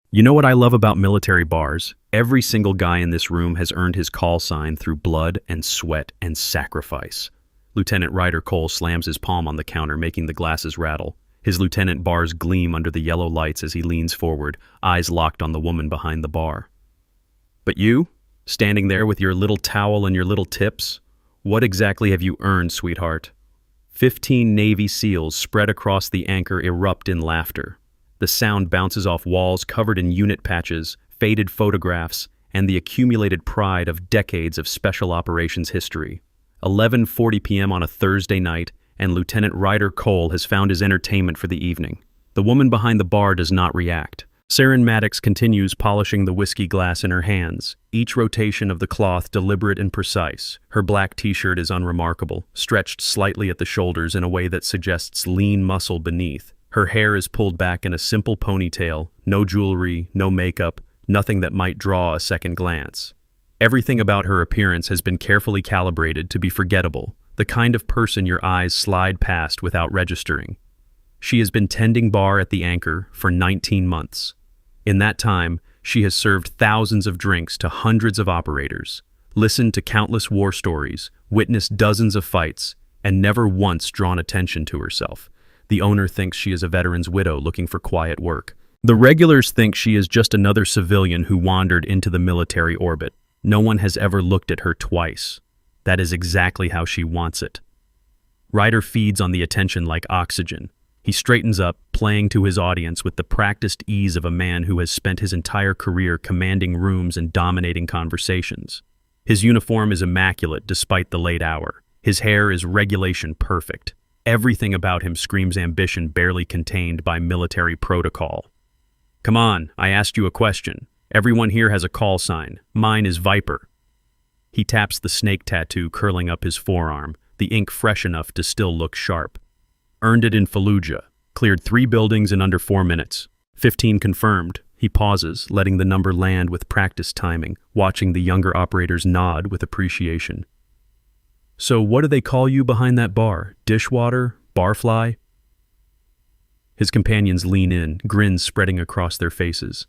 You know what I love about military bars? Every single guy in this room has earned his call sign through blood and sweat and sacrifice. Lieutenant Ryder Cole slams his palm on the counter, making the glasses rattle. His lieutenant bars gleam under the yellow lights as he leans forward, eyes locked on the woman behind the bar. But you, standing there with your little towel and your little tips, what exactly have you earned, sweetheart? 15 Navy SEALs spread across the anchor erupt in laughter. The sound bounces off walls covered in unit patches, faded photographs, and the accumulated pride of decades of special operations history. 11:40 p.m. on a Thursday night, and Lieutenant Ryder Cole has found his entertainment for the evening. The woman behind the bar does not react. Saren Maddox continues polishing the whiskey glass in her hands, each rotation of the cloth deliberate and precise. Her black t-shirt is unremarkable, stretched slightly at the shoulders in a way that suggests lean muscle beneath. Her hair is pulled back in a simple ponytail, no jewelry, no makeup, nothing that might draw a second glance. Everything about her appearance has been carefully calibrated to be forgettable, the kind of person your eyes slide past without registering. She has been tending bar at the Anchor for 19 months. In that time, she has served thousands of drinks to hundreds of operators, listened to countless war stories, witnessed dozens of fights, and never once drawn attention to herself. The owner thinks she is a veteran's widow looking for quiet work. The regulars think she is just another civilian who wandered into the military orbit. No one has ever looked at her twice. That is exactly how she wants it. Ryder feeds on the attention like oxygen. He straightens up, playing to his audience with the practiced ease of a man who has spent his entire career commanding rooms and dominating conversations. His uniform is immaculate despite the late hour. His hair is regulation perfect. Everything about him screams ambition barely contained by military protocol. Come on, I asked you a question. Everyone here has a call sign. Mine is Viper. He taps the snake tattoo curling up his forearm, the ink fresh enough to still look sharp. Earned it in Fallujah. Cleared 3 buildings in under 4 minutes. 15 confirmed. He pauses, letting the number land with practiced timing, watching the younger operators nod with appreciation. So what do they call you behind that bar? Dishwater? Barfly? His companions lean in, grins spreading across their faces.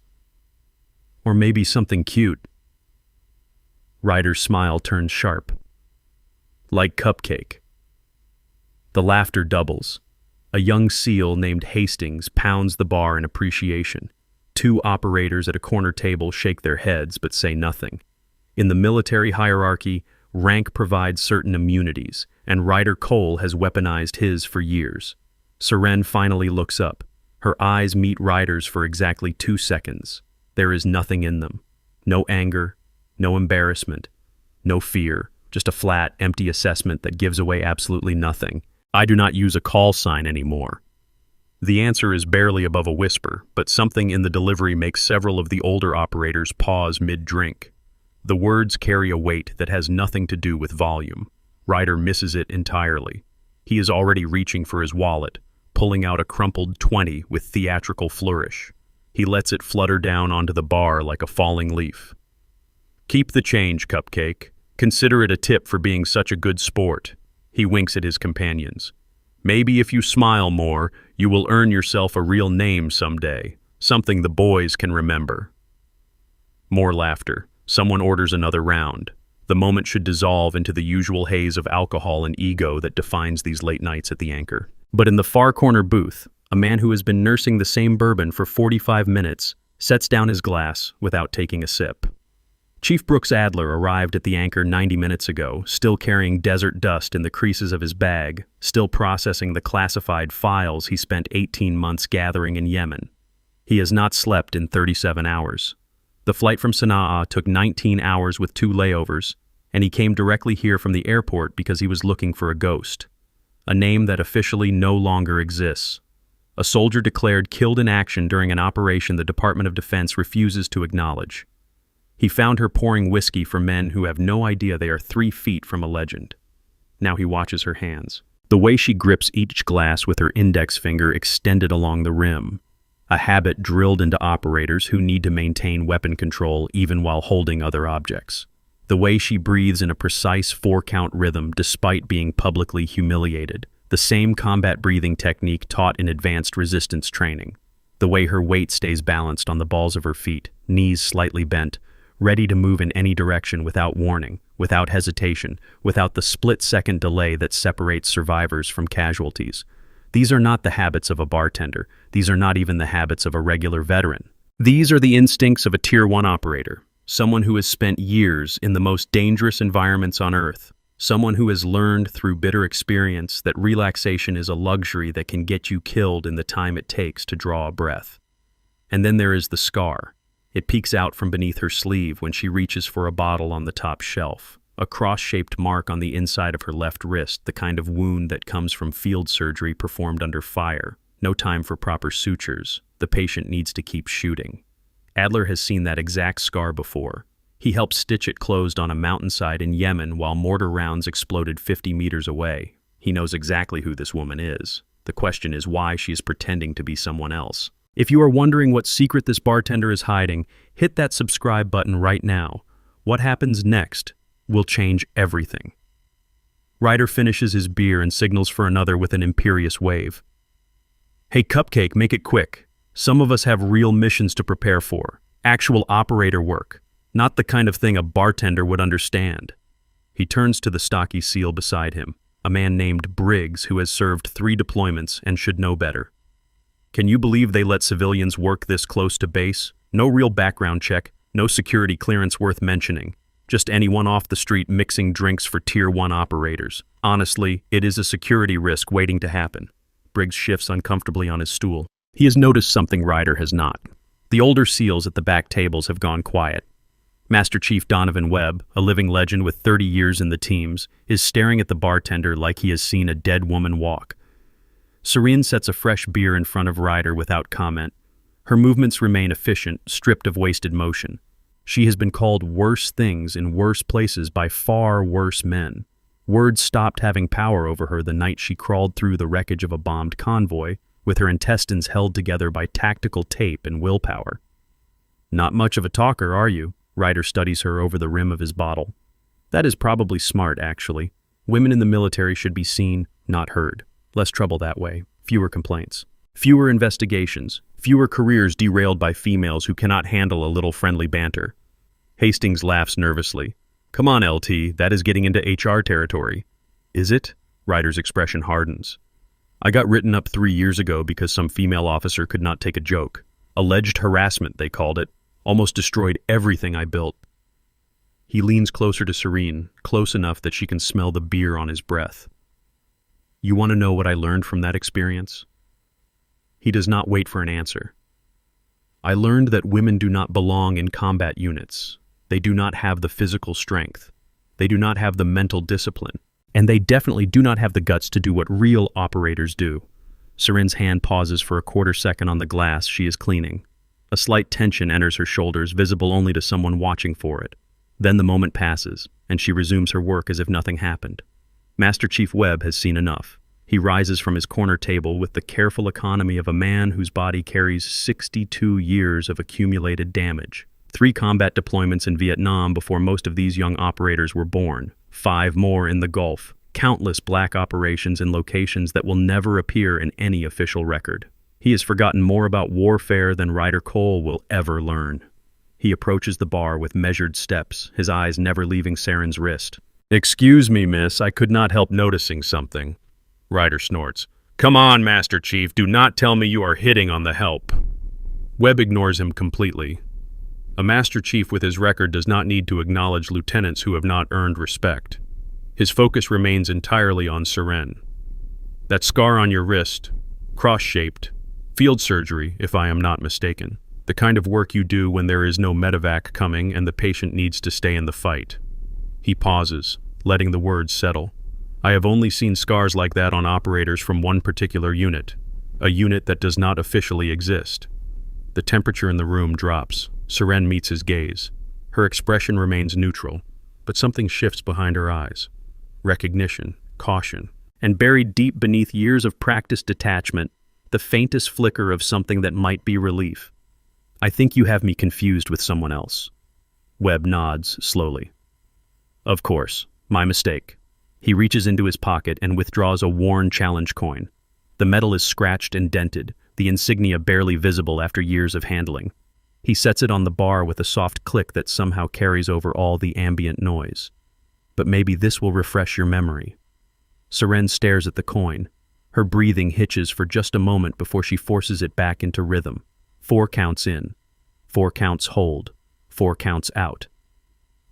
Or maybe something cute. Ryder's smile turns sharp. Like Cupcake. The laughter doubles. A young SEAL named Hastings pounds the bar in appreciation. 2 operators at a corner table shake their heads but say nothing. In the military hierarchy, rank provides certain immunities, and Ryder Cole has weaponized his for years. Saren finally looks up. Her eyes meet Ryder's for exactly 2 seconds. There is nothing in them. No anger, no embarrassment, no fear, just a flat, empty assessment that gives away absolutely nothing. I do not use a call sign anymore. The answer is barely above a whisper, but something in the delivery makes several of the older operators pause mid-drink. The words carry a weight that has nothing to do with volume. Ryder misses it entirely. He is already reaching for his wallet, pulling out a crumpled 20 with theatrical flourish. He lets it flutter down onto the bar like a falling leaf. Keep the change, Cupcake. Consider it a tip for being such a good sport. He winks at his companions. Maybe if you smile more, you will earn yourself a real name someday, something the boys can remember. More laughter. Someone orders another round. The moment should dissolve into the usual haze of alcohol and ego that defines these late nights at the Anchor. But in the far corner booth, a man who has been nursing the same bourbon for 45 minutes sets down his glass without taking a sip. Chief Brooks Adler arrived at the Anchor 90 minutes ago, still carrying desert dust in the creases of his bag, still processing the classified files he spent 18 months gathering in Yemen. He has not slept in 37 hours. The flight from Sana'a took 19 hours with 2 layovers, and he came directly here from the airport because he was looking for a ghost, a name that officially no longer exists. A soldier declared killed in action during an operation the Department of Defense refuses to acknowledge. He found her pouring whiskey for men who have no idea they are 3 feet from a legend. Now he watches her hands. The way she grips each glass with her index finger extended along the rim, a habit drilled into operators who need to maintain weapon control even while holding other objects. The way she breathes in a precise 4-count rhythm despite being publicly humiliated, the same combat breathing technique taught in advanced resistance training. The way her weight stays balanced on the balls of her feet, knees slightly bent, ready to move in any direction without warning, without hesitation, without the split-second delay that separates survivors from casualties. These are not the habits of a bartender. These are not even the habits of a regular veteran. These are the instincts of a Tier 1 operator, someone who has spent years in the most dangerous environments on Earth, someone who has learned through bitter experience that relaxation is a luxury that can get you killed in the time it takes to draw a breath. And then there is the scar. It peeks out from beneath her sleeve when she reaches for a bottle on the top shelf, a cross-shaped mark on the inside of her left wrist, the kind of wound that comes from field surgery performed under fire. No time for proper sutures. The patient needs to keep shooting. Adler has seen that exact scar before. He helped stitch it closed on a mountainside in Yemen while mortar rounds exploded 50 meters away. He knows exactly who this woman is. The question is why she is pretending to be someone else. If you are wondering what secret this bartender is hiding, hit that subscribe button right now. What happens next will change everything. Ryder finishes his beer and signals for another with an imperious wave. Hey, Cupcake, make it quick. Some of us have real missions to prepare for. Actual operator work. Not the kind of thing a bartender would understand. He turns to the stocky SEAL beside him, a man named Briggs who has served 3 deployments and should know better. Can you believe they let civilians work this close to base? No real background check, no security clearance worth mentioning. Just anyone off the street mixing drinks for Tier 1 operators. Honestly, it is a security risk waiting to happen. Briggs shifts uncomfortably on his stool. He has noticed something Ryder has not. The older SEALs at the back tables have gone quiet. Master Chief Donovan Webb, a living legend with 30 years in the teams, is staring at the bartender like he has seen a dead woman walk. Serene sets a fresh beer in front of Ryder without comment. Her movements remain efficient, stripped of wasted motion. She has been called worse things in worse places by far worse men. Words stopped having power over her the night she crawled through the wreckage of a bombed convoy, with her intestines held together by tactical tape and willpower. Not much of a talker, are you? Ryder studies her over the rim of his bottle. That is probably smart, actually. Women in the military should be seen, not heard. Less trouble that way. Fewer complaints. Fewer investigations. Fewer careers derailed by females who cannot handle a little friendly banter. Hastings laughs nervously. Come on, LT, that is getting into HR territory. Is it? Ryder's expression hardens. I got written up 3 years ago because some female officer could not take a joke. Alleged harassment, they called it. Almost destroyed everything I built. He leans closer to Serene, close enough that she can smell the beer on his breath. You want to know what I learned from that experience? He does not wait for an answer. I learned that women do not belong in combat units. They do not have the physical strength. They do not have the mental discipline. And they definitely do not have the guts to do what real operators do. Serene's hand pauses for a quarter second on the glass she is cleaning. A slight tension enters her shoulders, visible only to someone watching for it. Then the moment passes, and she resumes her work as if nothing happened. Master Chief Webb has seen enough. He rises from his corner table with the careful economy of a man whose body carries 62 years of accumulated damage. 3 combat deployments in Vietnam before most of these young operators were born. 5 more in the Gulf. Countless black operations in locations that will never appear in any official record. He has forgotten more about warfare than Ryder Cole will ever learn. He approaches the bar with measured steps, his eyes never leaving Saren's wrist. Excuse me, miss, I could not help noticing something. Ryder snorts. Come on, Master Chief, do not tell me you are hitting on the help. Webb ignores him completely. A Master Chief with his record does not need to acknowledge lieutenants who have not earned respect. His focus remains entirely on Serene. That scar on your wrist, cross-shaped, field surgery, if I am not mistaken. The kind of work you do when there is no medevac coming and the patient needs to stay in the fight. He pauses, letting the words settle. I have only seen scars like that on operators from one particular unit, a unit that does not officially exist. The temperature in the room drops. Serene meets his gaze. Her expression remains neutral, but something shifts behind her eyes. Recognition, caution, and buried deep beneath years of practiced detachment, the faintest flicker of something that might be relief. I think you have me confused with someone else. Webb nods slowly. Of course, my mistake. He reaches into his pocket and withdraws a worn challenge coin. The metal is scratched and dented, the insignia barely visible after years of handling. He sets it on the bar with a soft click that somehow carries over all the ambient noise. But maybe this will refresh your memory. Seren stares at the coin. Her breathing hitches for just a moment before she forces it back into rhythm. 4 counts in, 4 counts hold, 4 counts out.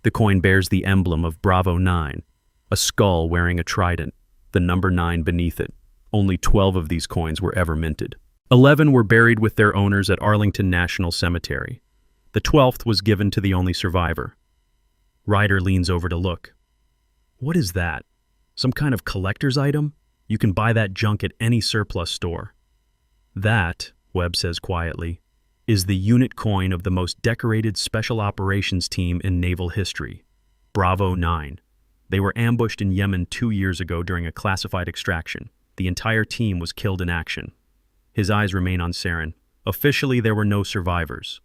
The coin bears the emblem of Bravo 9, a skull wearing a trident, the number 9 beneath it. Only 12 of these coins were ever minted. 11 were buried with their owners at Arlington National Cemetery. The 12th was given to the only survivor. Ryder leans over to look. What is that? Some kind of collector's item? You can buy that junk at any surplus store. That, Webb says quietly, is the unit coin of the most decorated special operations team in naval history, Bravo 9. They were ambushed in Yemen 2 years ago during a classified extraction. The entire team was killed in action. His eyes remain on Seren. Officially, there were no survivors.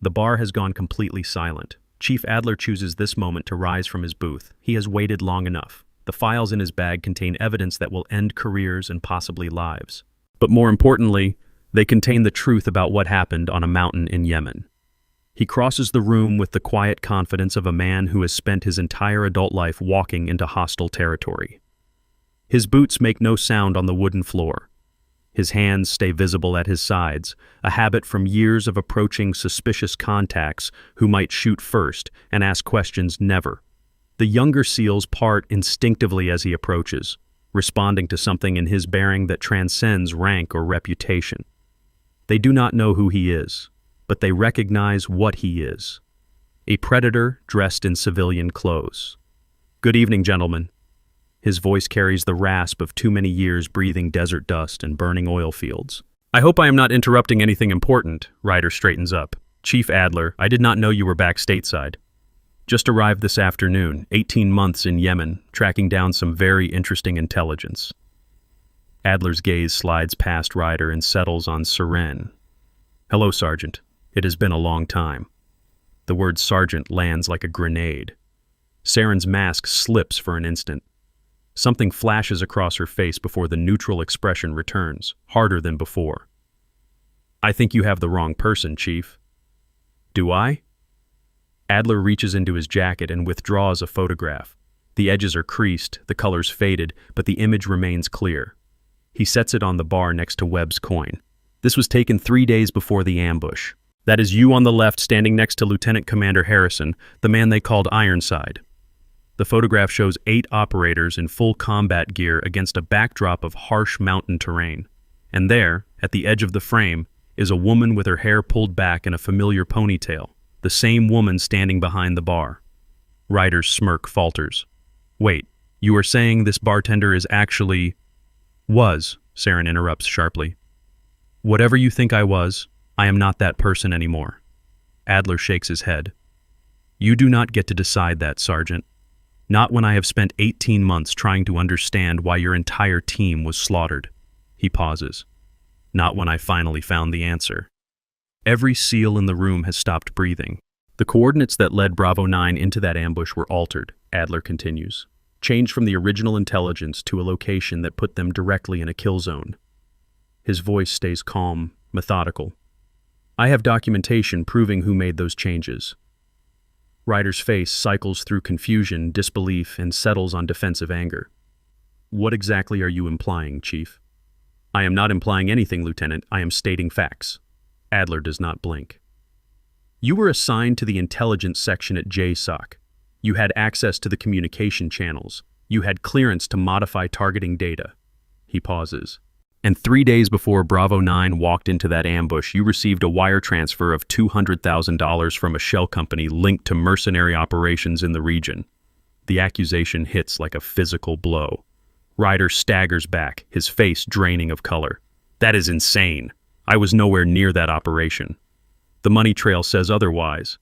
The bar has gone completely silent. Chief Adler chooses this moment to rise from his booth. He has waited long enough. The files in his bag contain evidence that will end careers and possibly lives. But more importantly, they contain the truth about what happened on a mountain in Yemen. He crosses the room with the quiet confidence of a man who has spent his entire adult life walking into hostile territory. His boots make no sound on the wooden floor. His hands stay visible at his sides, a habit from years of approaching suspicious contacts who might shoot first and ask questions never. The younger SEALs part instinctively as he approaches, responding to something in his bearing that transcends rank or reputation. They do not know who he is, but they recognize what he is. A predator dressed in civilian clothes. Good evening, gentlemen. His voice carries the rasp of too many years breathing desert dust and burning oil fields. I hope I am not interrupting anything important, Ryder straightens up. Chief Adler, I did not know you were back stateside. Just arrived this afternoon, 18 months in Yemen, tracking down some very interesting intelligence. Adler's gaze slides past Ryder and settles on Seren. Hello, Sergeant. It has been a long time. The word sergeant lands like a grenade. Seren's mask slips for an instant. Something flashes across her face before the neutral expression returns, harder than before. I think you have the wrong person, Chief. Do I? Adler reaches into his jacket and withdraws a photograph. The edges are creased, the colors faded, but the image remains clear. He sets it on the bar next to Webb's coin. This was taken 3 days before the ambush. That is you on the left standing next to Lieutenant Commander Harrison, the man they called Ironside. The photograph shows 8 operators in full combat gear against a backdrop of harsh mountain terrain. And there, at the edge of the frame, is a woman with her hair pulled back in a familiar ponytail, the same woman standing behind the bar. Ryder's smirk falters. Wait, you are saying this bartender is actually... Was, Seren interrupts sharply. Whatever you think I was, I am not that person anymore. Adler shakes his head. You do not get to decide that, Sergeant. Not when I have spent 18 months trying to understand why your entire team was slaughtered. He pauses. Not when I finally found the answer. Every SEAL in the room has stopped breathing. The coordinates that led Bravo 9 into that ambush were altered, Adler continues. Changed from the original intelligence to a location that put them directly in a kill zone. His voice stays calm, methodical. I have documentation proving who made those changes. Ryder's face cycles through confusion, disbelief, and settles on defensive anger. What exactly are you implying, Chief? I am not implying anything, Lieutenant. I am stating facts. Adler does not blink. You were assigned to the intelligence section at JSOC. You had access to the communication channels. You had clearance to modify targeting data. He pauses. And 3 days before Bravo 9 walked into that ambush, you received a wire transfer of $200,000 from a shell company linked to mercenary operations in the region. The accusation hits like a physical blow. Ryder staggers back, his face draining of color. That is insane. I was nowhere near that operation. The money trail says otherwise.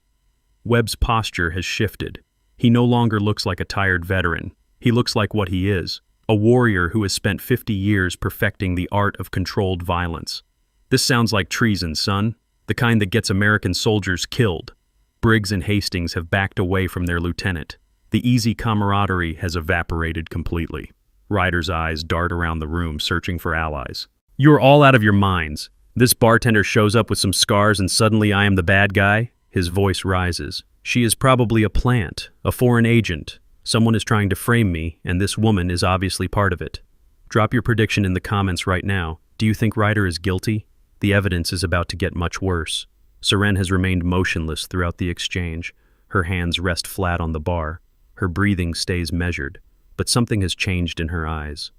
Webb's posture has shifted. He no longer looks like a tired veteran. He looks like what he is. A warrior who has spent 50 years perfecting the art of controlled violence. This sounds like treason, son. The kind that gets American soldiers killed. Briggs and Hastings have backed away from their lieutenant. The easy camaraderie has evaporated completely. Ryder's eyes dart around the room, searching for allies. You are all out of your minds. This bartender shows up with some scars and suddenly I am the bad guy? His voice rises. She is probably a plant, a foreign agent. Someone is trying to frame me, and this woman is obviously part of it. Drop your prediction in the comments right now. Do you think Ryder is guilty? The evidence is about to get much worse. Seren has remained motionless throughout the exchange. Her hands rest flat on the bar. Her breathing stays measured, but something has changed in her eyes.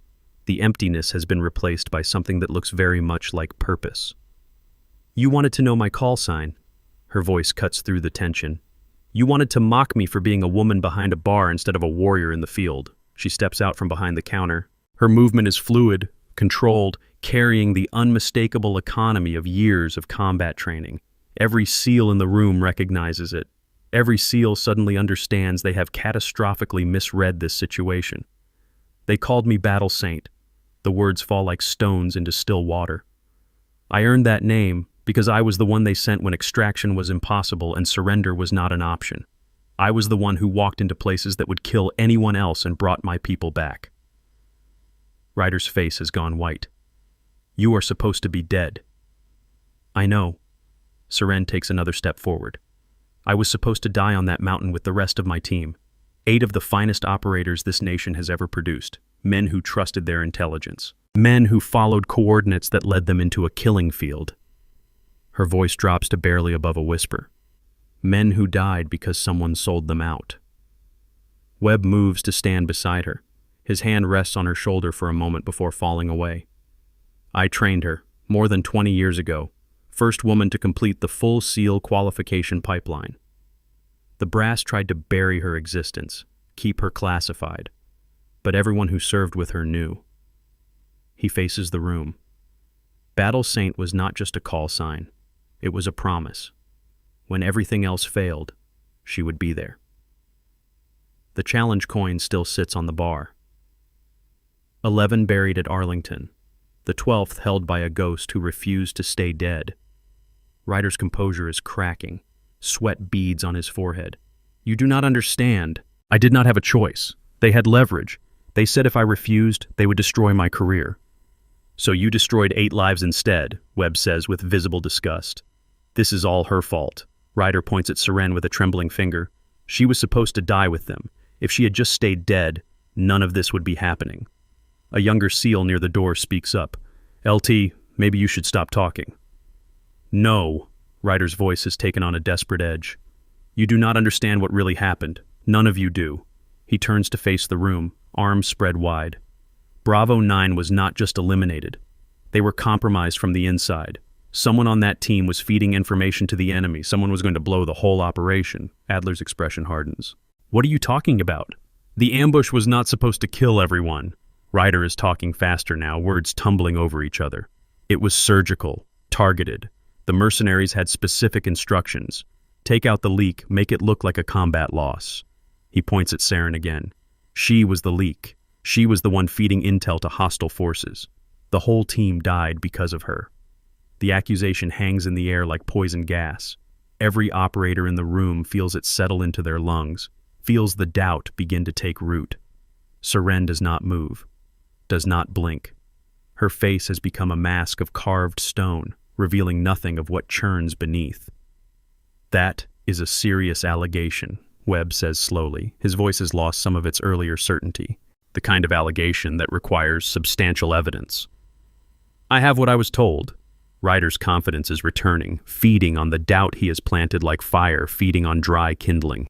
The emptiness has been replaced by something that looks very much like purpose. You wanted to know my call sign. Her voice cuts through the tension. You wanted to mock me for being a woman behind a bar instead of a warrior in the field. She steps out from behind the counter. Her movement is fluid, controlled, carrying the unmistakable economy of years of combat training. Every SEAL in the room recognizes it. Every SEAL suddenly understands they have catastrophically misread this situation. They called me Battle Saint. The words fall like stones into still water. I earned that name because I was the one they sent when extraction was impossible and surrender was not an option. I was the one who walked into places that would kill anyone else and brought my people back. Ryder's face has gone white. You are supposed to be dead. I know. Seren takes another step forward. I was supposed to die on that mountain with the rest of my team. 8 of the finest operators this nation has ever produced. Men who trusted their intelligence. Men who followed coordinates that led them into a killing field. Her voice drops to barely above a whisper. Men who died because someone sold them out. Webb moves to stand beside her. His hand rests on her shoulder for a moment before falling away. I trained her, more than 20 years ago. First woman to complete the full SEAL qualification pipeline. The brass tried to bury her existence, keep her classified. But everyone who served with her knew. He faces the room. Battle Saint was not just a call sign. It was a promise. When everything else failed, she would be there. The challenge coin still sits on the bar. 11 buried at Arlington. The 12th held by a ghost who refused to stay dead. Ryder's composure is cracking. Sweat beads on his forehead. You do not understand. I did not have a choice. They had leverage. They said if I refused, they would destroy my career. So you destroyed 8 lives instead, Webb says with visible disgust. This is all her fault. Ryder points at Seren with a trembling finger. She was supposed to die with them. If she had just stayed dead, none of this would be happening. A younger SEAL near the door speaks up. LT, maybe you should stop talking. No, Ryder's voice has taken on a desperate edge. You do not understand what really happened. None of you do. He turns to face the room, arms spread wide. Bravo 9 was not just eliminated. They were compromised from the inside. Someone on that team was feeding information to the enemy. Someone was going to blow the whole operation. Adler's expression hardens. What are you talking about? The ambush was not supposed to kill everyone. Ryder is talking faster now, words tumbling over each other. It was surgical, targeted. The mercenaries had specific instructions. Take out the leak, make it look like a combat loss. He points at Seren again. She was the leak. She was the one feeding intel to hostile forces. The whole team died because of her. The accusation hangs in the air like poison gas. Every operator in the room feels it settle into their lungs, feels the doubt begin to take root. Seren does not move, does not blink. Her face has become a mask of carved stone, revealing nothing of what churns beneath. That is a serious allegation, Webb says slowly. His voice has lost some of its earlier certainty, the kind of allegation that requires substantial evidence. I have what I was told. Ryder's confidence is returning, feeding on the doubt he has planted like fire, feeding on dry kindling.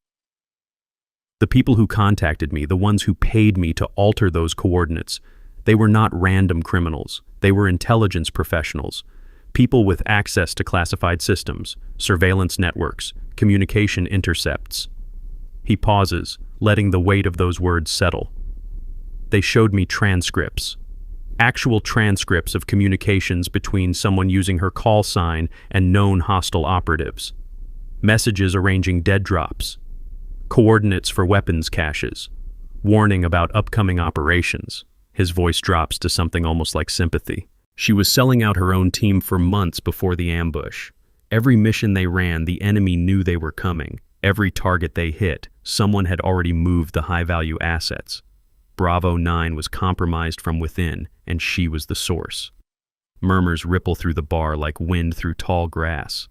The people who contacted me, the ones who paid me to alter those coordinates, they were not random criminals. They were intelligence professionals, people with access to classified systems, surveillance networks, communication intercepts. He pauses, letting the weight of those words settle. They showed me transcripts. Actual transcripts of communications between someone using her call sign and known hostile operatives. Messages arranging dead drops. Coordinates for weapons caches. Warning about upcoming operations. His voice drops to something almost like sympathy. She was selling out her own team for months before the ambush. Every mission they ran, the enemy knew they were coming. Every target they hit, someone had already moved the high-value assets. Bravo 9 was compromised from within, and she was the source. Murmurs ripple through the bar like wind through tall grass.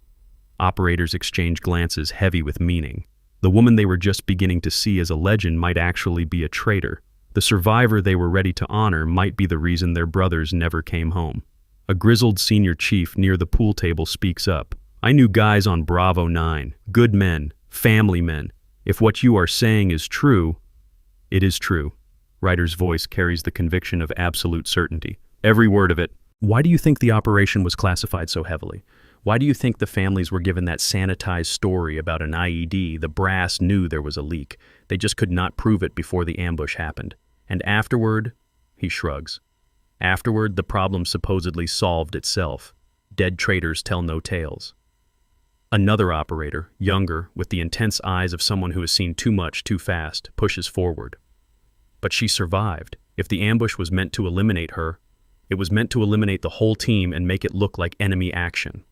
Operators exchange glances heavy with meaning. The woman they were just beginning to see as a legend might actually be a traitor. The survivor they were ready to honor might be the reason their brothers never came home. A grizzled senior chief near the pool table speaks up. I knew guys on Bravo 9, good men, family men. If what you are saying is true, it is true. Ryder's voice carries the conviction of absolute certainty. Every word of it. Why do you think the operation was classified so heavily? Why do you think the families were given that sanitized story about an IED? The brass knew there was a leak. They just could not prove it before the ambush happened. And afterward, he shrugs. Afterward, the problem supposedly solved itself. Dead traitors tell no tales. Another operator, younger, with the intense eyes of someone who has seen too much too fast, pushes forward. But she survived. If the ambush was meant to eliminate her, it was meant to eliminate the whole team and make it look like enemy action.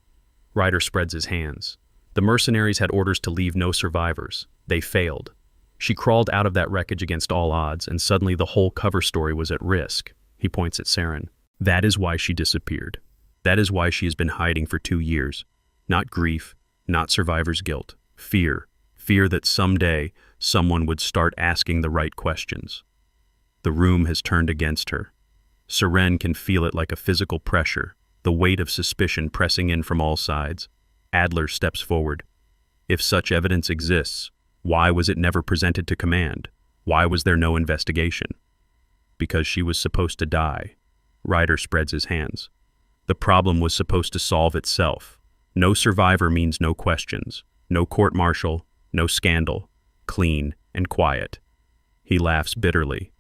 Ryder spreads his hands. The mercenaries had orders to leave no survivors. They failed. She crawled out of that wreckage against all odds, and suddenly the whole cover story was at risk. He points at Saren. That is why she disappeared. That is why she has been hiding for 2 years. Not grief, not survivor's guilt. Fear. Fear that someday someone would start asking the right questions. The room has turned against her. Saren can feel it like a physical pressure, the weight of suspicion pressing in from all sides. Adler steps forward. If such evidence exists, why was it never presented to command? Why was there no investigation? Because she was supposed to die. Ryder spreads his hands. The problem was supposed to solve itself. No survivor means no questions, no court-martial, no scandal, clean and quiet. He laughs bitterly.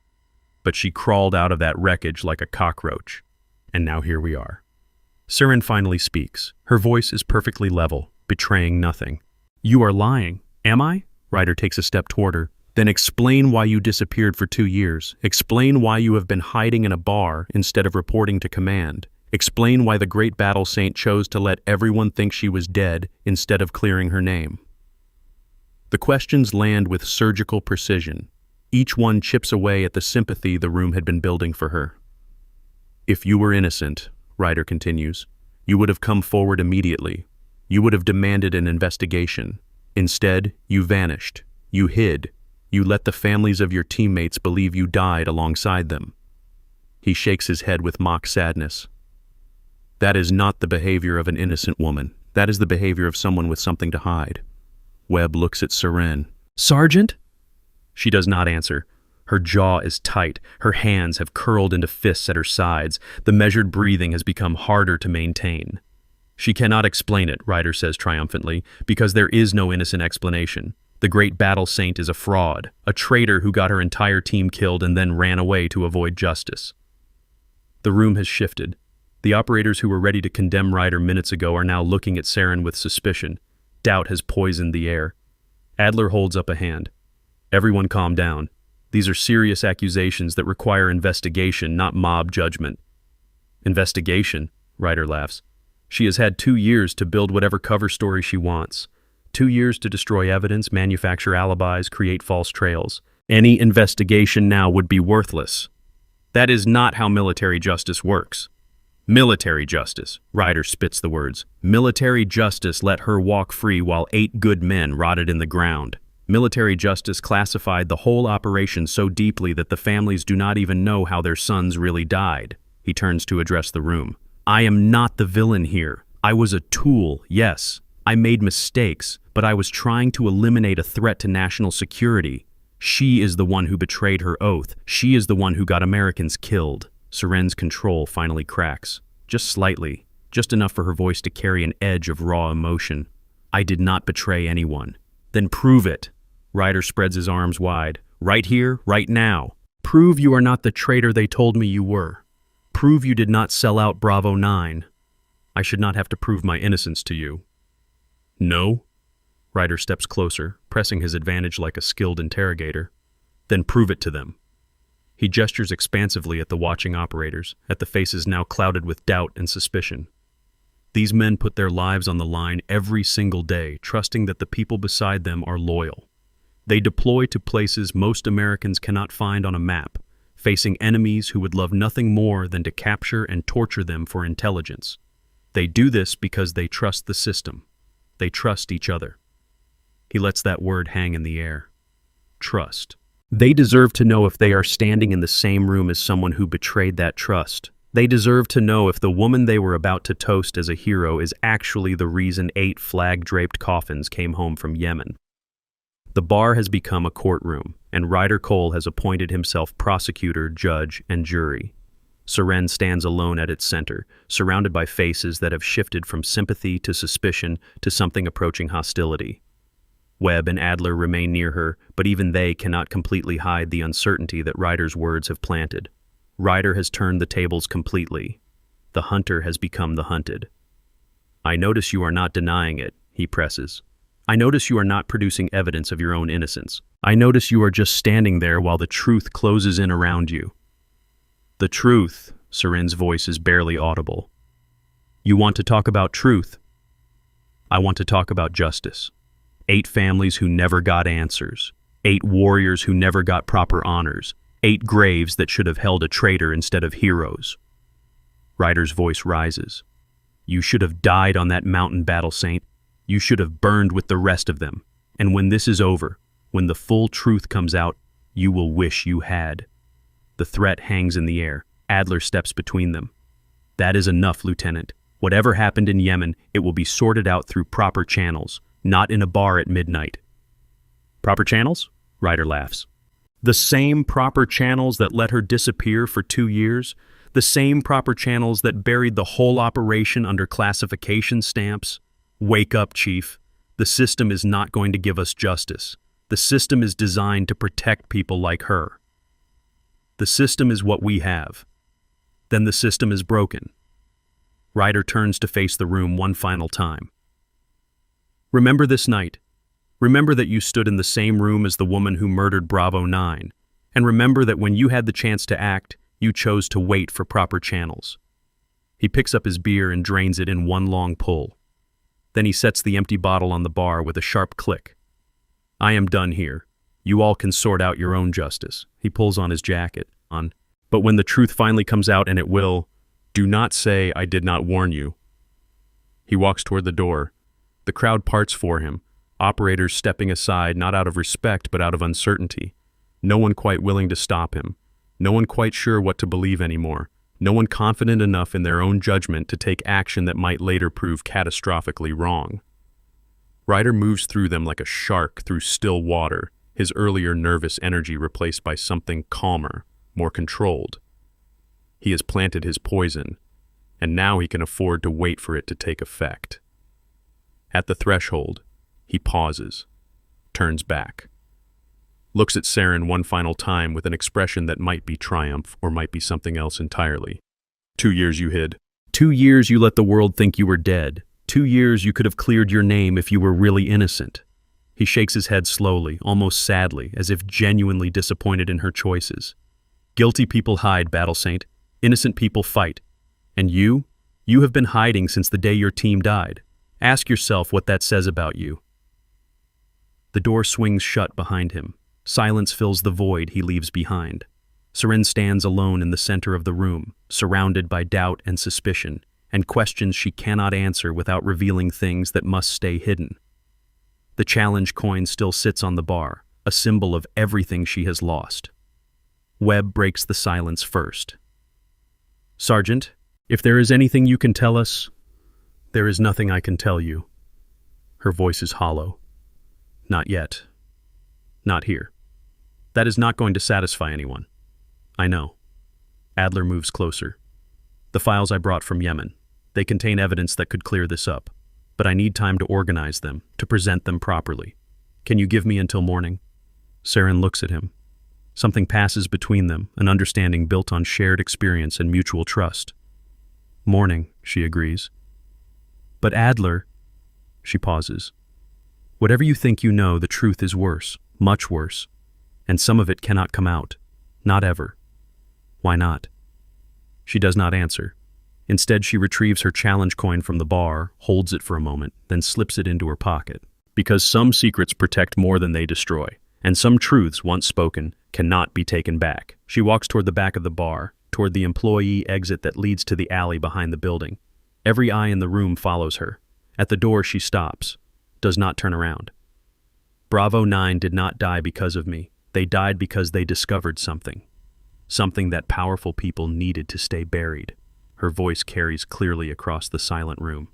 But she crawled out of that wreckage like a cockroach. And now here we are. Saren finally speaks. Her voice is perfectly level, betraying nothing. You are lying. Am I? Ryder takes a step toward her. Then explain why you disappeared for 2 years. Explain why you have been hiding in a bar instead of reporting to command. Explain why the great battle saint chose to let everyone think she was dead instead of clearing her name. The questions land with surgical precision. Each one chips away at the sympathy the room had been building for her. If you were innocent, Ryder continues, you would have come forward immediately. You would have demanded an investigation. Instead, you vanished. You hid. You let the families of your teammates believe you died alongside them. He shakes his head with mock sadness. That is not the behavior of an innocent woman. That is the behavior of someone with something to hide. Webb looks at Saren. Sergeant? She does not answer. Her jaw is tight. Her hands have curled into fists at her sides. The measured breathing has become harder to maintain. She cannot explain it, Ryder says triumphantly, because there is no innocent explanation. The great battle saint is a fraud, a traitor who got her entire team killed and then ran away to avoid justice. The room has shifted. The operators who were ready to condemn Ryder minutes ago are now looking at Saren with suspicion. Doubt has poisoned the air. Adler holds up a hand. Everyone calm down. These are serious accusations that require investigation, not mob judgment. Investigation? Ryder laughs. She has had 2 years to build whatever cover story she wants. 2 years to destroy evidence, manufacture alibis, create false trails. Any investigation now would be worthless. That is not how military justice works. Military justice, Ryder spits the words. Military justice let her walk free while 8 good men rotted in the ground. Military justice classified the whole operation so deeply that the families do not even know how their sons really died. He turns to address the room. I am not the villain here. I was a tool, yes. I made mistakes, but I was trying to eliminate a threat to national security. She is the one who betrayed her oath. She is the one who got Americans killed. Saren's control finally cracks. Just slightly. Just enough for her voice to carry an edge of raw emotion. I did not betray anyone. Then prove it. Ryder spreads his arms wide. Right here, right now. Prove you are not the traitor they told me you were. Prove you did not sell out Bravo 9. I should not have to prove my innocence to you. No? Ryder steps closer, pressing his advantage like a skilled interrogator. Then prove it to them. He gestures expansively at the watching operators, at the faces now clouded with doubt and suspicion. These men put their lives on the line every single day, trusting that the people beside them are loyal. They deploy to places most Americans cannot find on a map, facing enemies who would love nothing more than to capture and torture them for intelligence. They do this because they trust the system. They trust each other. He lets that word hang in the air. Trust. They deserve to know if they are standing in the same room as someone who betrayed that trust. They deserve to know if the woman they were about to toast as a hero is actually the reason 8 flag-draped coffins came home from Yemen. The bar has become a courtroom, and Ryder Cole has appointed himself prosecutor, judge, and jury. Seren stands alone at its center, surrounded by faces that have shifted from sympathy to suspicion to something approaching hostility. Webb and Adler remain near her, but even they cannot completely hide the uncertainty that Ryder's words have planted. Ryder has turned the tables completely. The hunter has become the hunted. "I notice you are not denying it," he presses. "I notice you are not producing evidence of your own innocence. I notice you are just standing there while the truth closes in around you." "The truth," Seren's voice is barely audible. "You want to talk about truth? I want to talk about justice. 8 families who never got answers. 8 warriors who never got proper honors. 8 graves that should have held a traitor instead of heroes." Ryder's voice rises. "You should have died on that mountain, Battle Saint. You should have burned with the rest of them. And when this is over, when the full truth comes out, you will wish you had." The threat hangs in the air. Adler steps between them. "That is enough, Lieutenant. Whatever happened in Yemen, it will be sorted out through proper channels, not in a bar at midnight." "Proper channels?" Ryder laughs. "The same proper channels that let her disappear for 2 years? The same proper channels that buried the whole operation under classification stamps? Wake up, Chief. The system is not going to give us justice. The system is designed to protect people like her. The system is what we have. Then the system is broken." Ryder turns to face the room one final time. "Remember this night. Remember that you stood in the same room as the woman who murdered Bravo 9. And remember that when you had the chance to act, you chose to wait for proper channels." He picks up his beer and drains it in one long pull. Then he sets the empty bottle on the bar with a sharp click. "I am done here. You all can sort out your own justice." He pulls on his jacket. "But when the truth finally comes out, and it will, do not say I did not warn you." He walks toward the door. The crowd parts for him, operators stepping aside not out of respect but out of uncertainty. No one quite willing to stop him. No one quite sure what to believe anymore. No one confident enough in their own judgment to take action that might later prove catastrophically wrong. Ryder moves through them like a shark through still water, his earlier nervous energy replaced by something calmer, more controlled. He has planted his poison, and now he can afford to wait for it to take effect. At the threshold, he pauses, turns back, looks at Seren one final time with an expression that might be triumph or might be something else entirely. 2 years you hid. 2 years you let the world think you were dead. 2 years you could have cleared your name if you were really innocent." He shakes his head slowly, almost sadly, as if genuinely disappointed in her choices. "Guilty people hide, Battle Saint. Innocent people fight. And you have been hiding since the day your team died. Ask yourself what that says about you." The door swings shut behind him. Silence fills the void he leaves behind. Seren stands alone in the center of the room, surrounded by doubt and suspicion, and questions she cannot answer without revealing things that must stay hidden. The challenge coin still sits on the bar, a symbol of everything she has lost. Webb breaks the silence first. "Sergeant, if there is anything you can tell us..." "There is nothing I can tell you." Her voice is hollow. "Not yet. Not here. That is not going to satisfy anyone. I know." Adler moves closer. "The files I brought from Yemen. They contain evidence that could clear this up. But I need time to organize them, to present them properly. Can you give me until morning?" Seren looks at him. Something passes between them, an understanding built on shared experience and mutual trust. "Morning," she agrees. "But Adler..." She pauses. "Whatever you think you know, the truth is worse, much worse. And some of it cannot come out. Not ever." "Why not?" She does not answer. Instead, she retrieves her challenge coin from the bar, holds it for a moment, then slips it into her pocket. "Because some secrets protect more than they destroy, and some truths, once spoken, cannot be taken back. She walks toward the back of the bar, toward the employee exit that leads to the alley behind the building. Every eye in the room follows her. At the door, she stops, does not turn around. Bravo 9 did not die because of me. They died because they discovered something. Something that powerful people needed to stay buried. Her voice carries clearly across the silent room.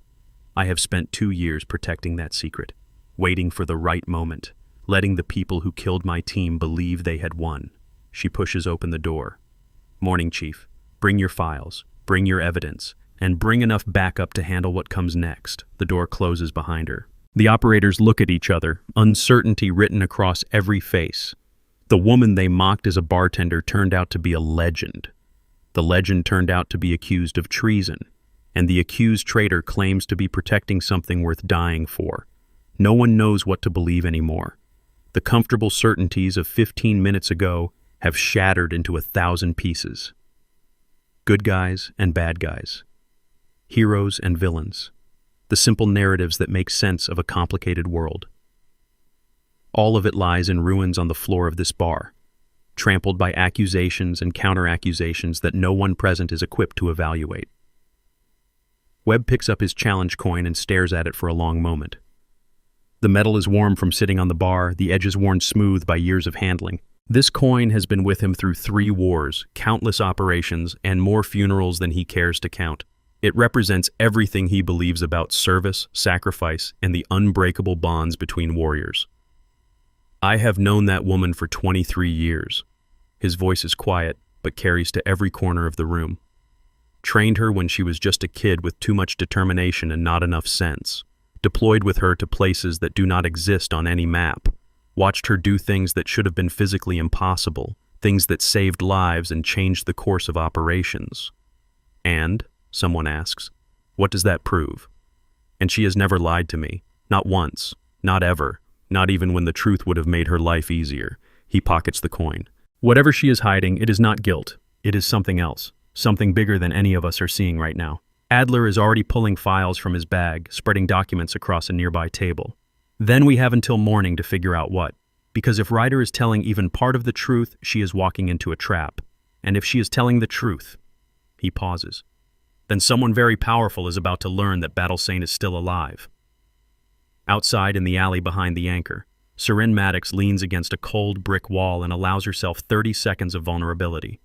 I have spent 2 years protecting that secret, waiting for the right moment, letting the people who killed my team believe they had won. She pushes open the door. Morning, Chief. Bring your files, bring your evidence, and bring enough backup to handle what comes next. The door closes behind her. The operators look at each other, uncertainty written across every face. The woman they mocked as a bartender turned out to be a legend. The legend turned out to be accused of treason, and the accused traitor claims to be protecting something worth dying for. No one knows what to believe anymore. The comfortable certainties of 15 minutes ago have shattered into 1,000 pieces. Good guys and bad guys. Heroes and villains. The simple narratives that make sense of a complicated world. All of it lies in ruins on the floor of this bar, trampled by accusations and counter-accusations that no one present is equipped to evaluate. Webb picks up his challenge coin and stares at it for a long moment. The metal is warm from sitting on the bar, the edges worn smooth by years of handling. This coin has been with him through 3 wars, countless operations, and more funerals than he cares to count. It represents everything he believes about service, sacrifice, and the unbreakable bonds between warriors. I have known that woman for 23 years. His voice is quiet, but carries to every corner of the room. Trained her when she was just a kid with too much determination and not enough sense. Deployed with her to places that do not exist on any map. Watched her do things that should have been physically impossible, things that saved lives and changed the course of operations. And, someone asks, what does that prove? And she has never lied to me. Not once. Not ever. Not even when the truth would have made her life easier. He pockets the coin. Whatever she is hiding, it is not guilt. It is something else. Something bigger than any of us are seeing right now. Adler is already pulling files from his bag, spreading documents across a nearby table. Then we have until morning to figure out what. Because if Ryder is telling even part of the truth, she is walking into a trap. And if she is telling the truth, he pauses. Then someone very powerful is about to learn that Bartender is still alive. Outside in the alley behind the anchor, Seren Maddox leans against a cold brick wall and allows herself 30 seconds of vulnerability.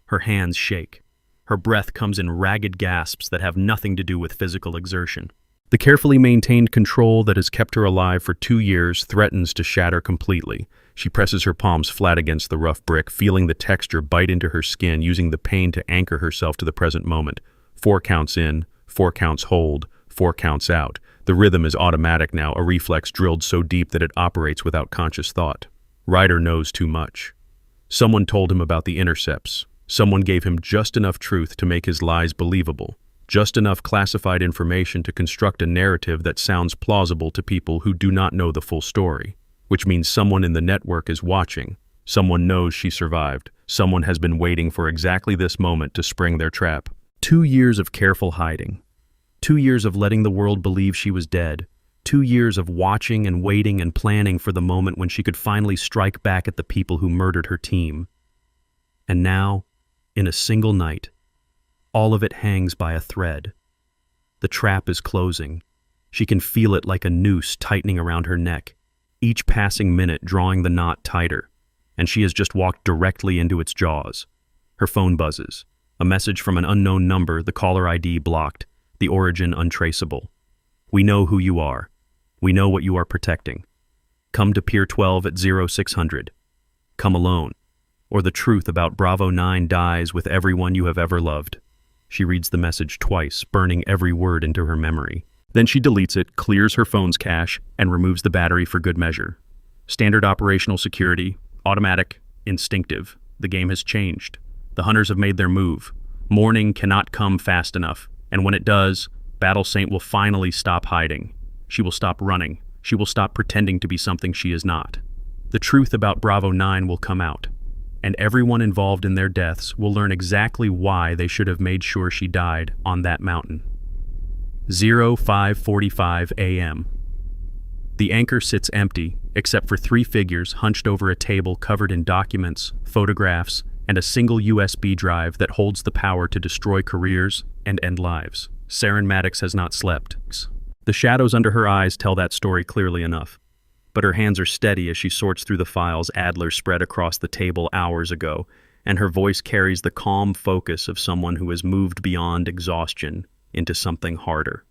Her hands shake. Her breath comes in ragged gasps that have nothing to do with physical exertion. The carefully maintained control that has kept her alive for 2 years threatens to shatter completely. She presses her palms flat against the rough brick, feeling the texture bite into her skin, using the pain to anchor herself to the present moment. 4 counts in, 4 counts hold, 4 counts out. The rhythm is automatic now, a reflex drilled so deep that it operates without conscious thought. Ryder knows too much. Someone told him about the intercepts. Someone gave him just enough truth to make his lies believable, just enough classified information to construct a narrative that sounds plausible to people who do not know the full story, which means someone in the network is watching. Someone knows she survived. Someone has been waiting for exactly this moment to spring their trap. 2 years of careful hiding. 2 years of letting the world believe she was dead. 2 years of watching and waiting and planning for the moment when she could finally strike back at the people who murdered her team. And now, in a single night, all of it hangs by a thread. The trap is closing. She can feel it like a noose tightening around her neck, each passing minute drawing the knot tighter, and she has just walked directly into its jaws. Her phone buzzes. A message from an unknown number, the caller ID blocked, the origin untraceable. We know who you are. We know what you are protecting. Come to Pier 12 at 0600. Come alone, or the truth about Bravo 9 dies with everyone you have ever loved. She reads the message twice, burning every word into her memory. Then she deletes it, clears her phone's cache, and removes the battery for good measure. Standard operational security, automatic, instinctive. The game has changed. The hunters have made their move. Morning cannot come fast enough, and when it does, Bartender will finally stop hiding. She will stop running. She will stop pretending to be something she is not. The truth about Bravo 9 will come out, and everyone involved in their deaths will learn exactly why they should have made sure she died on that mountain. 05:45 a.m. The anchor sits empty, except for three figures hunched over a table covered in documents, photographs, and a single USB drive that holds the power to destroy careers and end lives. Saren Maddox has not slept. The shadows under her eyes tell that story clearly enough, but her hands are steady as she sorts through the files Adler spread across the table hours ago, and her voice carries the calm focus of someone who has moved beyond exhaustion into something harder.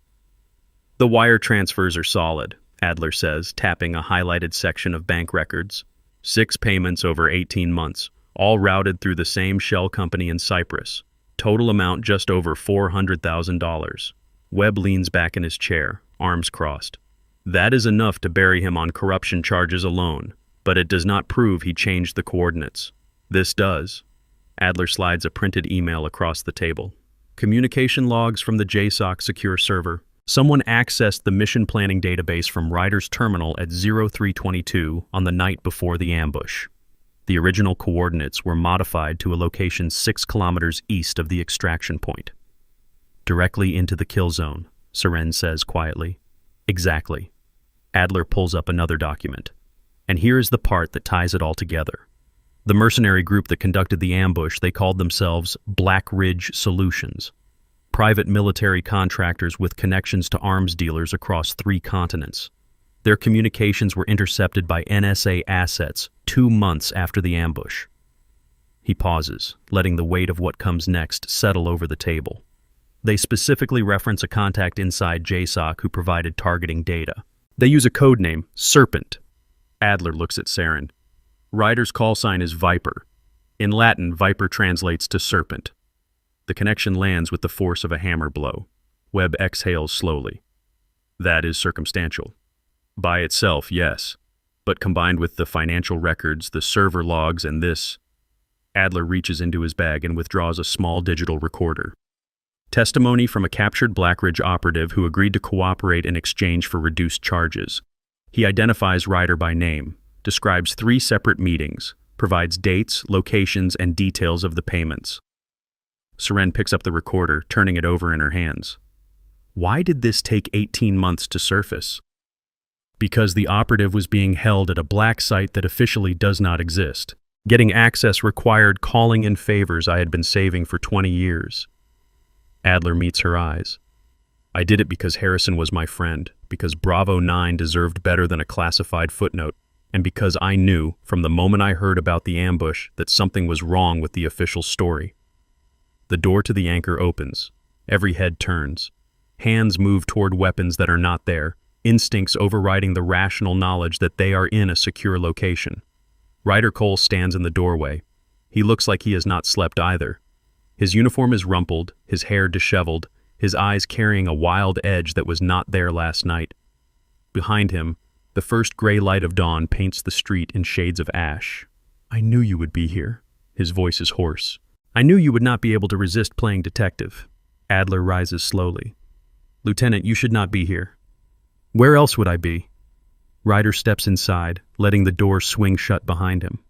The wire transfers are solid, Adler says, tapping a highlighted section of bank records. 6 payments over 18 months, all routed through the same shell company in Cyprus. Total amount just over $400,000. Webb leans back in his chair, arms crossed. That is enough to bury him on corruption charges alone, but it does not prove he changed the coordinates. This does. Adler slides a printed email across the table. Communication logs from the JSOC secure server. Someone accessed the mission planning database from Ryder's terminal at 0322 on the night before the ambush. The original coordinates were modified to a location 6 kilometers east of the extraction point. Directly into the kill zone, Saren says quietly. Exactly. Adler pulls up another document. And here is the part that ties it all together. The mercenary group that conducted the ambush, they called themselves Black Ridge Solutions. Private military contractors with connections to arms dealers across 3 continents. Their communications were intercepted by NSA assets 2 months after the ambush. He pauses, letting the weight of what comes next settle over the table. They specifically reference a contact inside JSOC who provided targeting data. They use a code name, Serpent. Adler looks at Saren. Ryder's call sign is Viper. In Latin, Viper translates to serpent. The connection lands with the force of a hammer blow. Webb exhales slowly. That is circumstantial. By itself, yes. But combined with the financial records, the server logs, and this, Adler reaches into his bag and withdraws a small digital recorder. Testimony from a captured Blackridge operative who agreed to cooperate in exchange for reduced charges. He identifies Ryder by name, describes 3 separate meetings, provides dates, locations, and details of the payments. Saren picks up the recorder, turning it over in her hands. Why did this take 18 months to surface? Because the operative was being held at a black site that officially does not exist. Getting access required calling in favors I had been saving for 20 years. Adler meets her eyes. I did it because Harrison was my friend, because Bravo 9 deserved better than a classified footnote, and because I knew, from the moment I heard about the ambush, that something was wrong with the official story. The door to the anchor opens. Every head turns. Hands move toward weapons that are not there, instincts overriding the rational knowledge that they are in a secure location. Ryder Cole stands in the doorway. He looks like he has not slept either. His uniform is rumpled, his hair disheveled, his eyes carrying a wild edge that was not there last night. Behind him, the first gray light of dawn paints the street in shades of ash. I knew you would be here. His voice is hoarse. I knew you would not be able to resist playing detective. Adler rises slowly. Lieutenant, you should not be here. Where else would I be? Ryder steps inside, letting the door swing shut behind him.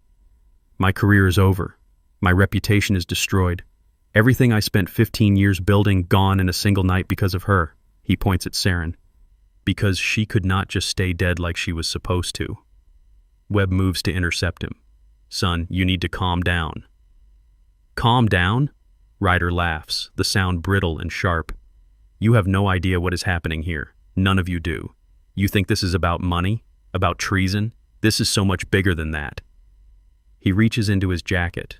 My career is over. My reputation is destroyed. Everything I spent 15 years building gone in a single night because of her. He points at Saren. Because she could not just stay dead like she was supposed to. Webb moves to intercept him. Son, you need to calm down. Calm down? Ryder laughs, the sound brittle and sharp. You have no idea what is happening here. None of you do. You think this is about money? About treason? This is so much bigger than that. He reaches into his jacket.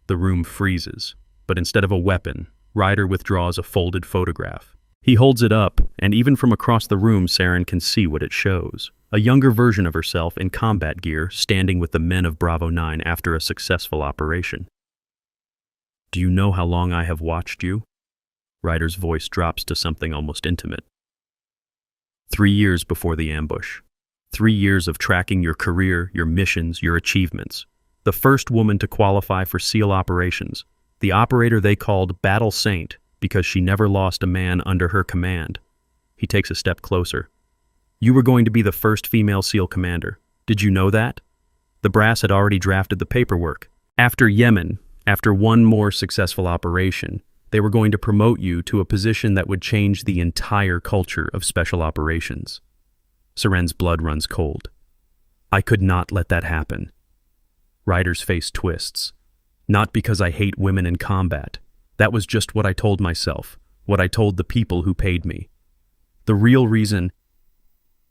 The room freezes, but instead of a weapon, Ryder withdraws a folded photograph. He holds it up, and even from across the room, Saren can see what it shows. A younger version of herself in combat gear, standing with the men of Bravo 9 after a successful operation. Do you know how long I have watched you? Ryder's voice drops to something almost intimate. 3 years before the ambush. 3 years of tracking your career, your missions, your achievements. The first woman to qualify for SEAL operations. The operator they called Battle Saint because she never lost a man under her command. He takes a step closer. You were going to be the first female SEAL commander. Did you know that? The brass had already drafted the paperwork. After Yemen, after one more successful operation, they were going to promote you to a position that would change the entire culture of special operations. Saren's blood runs cold. I could not let that happen. Ryder's face twists. Not because I hate women in combat. That was just what I told myself, what I told the people who paid me. The real reason...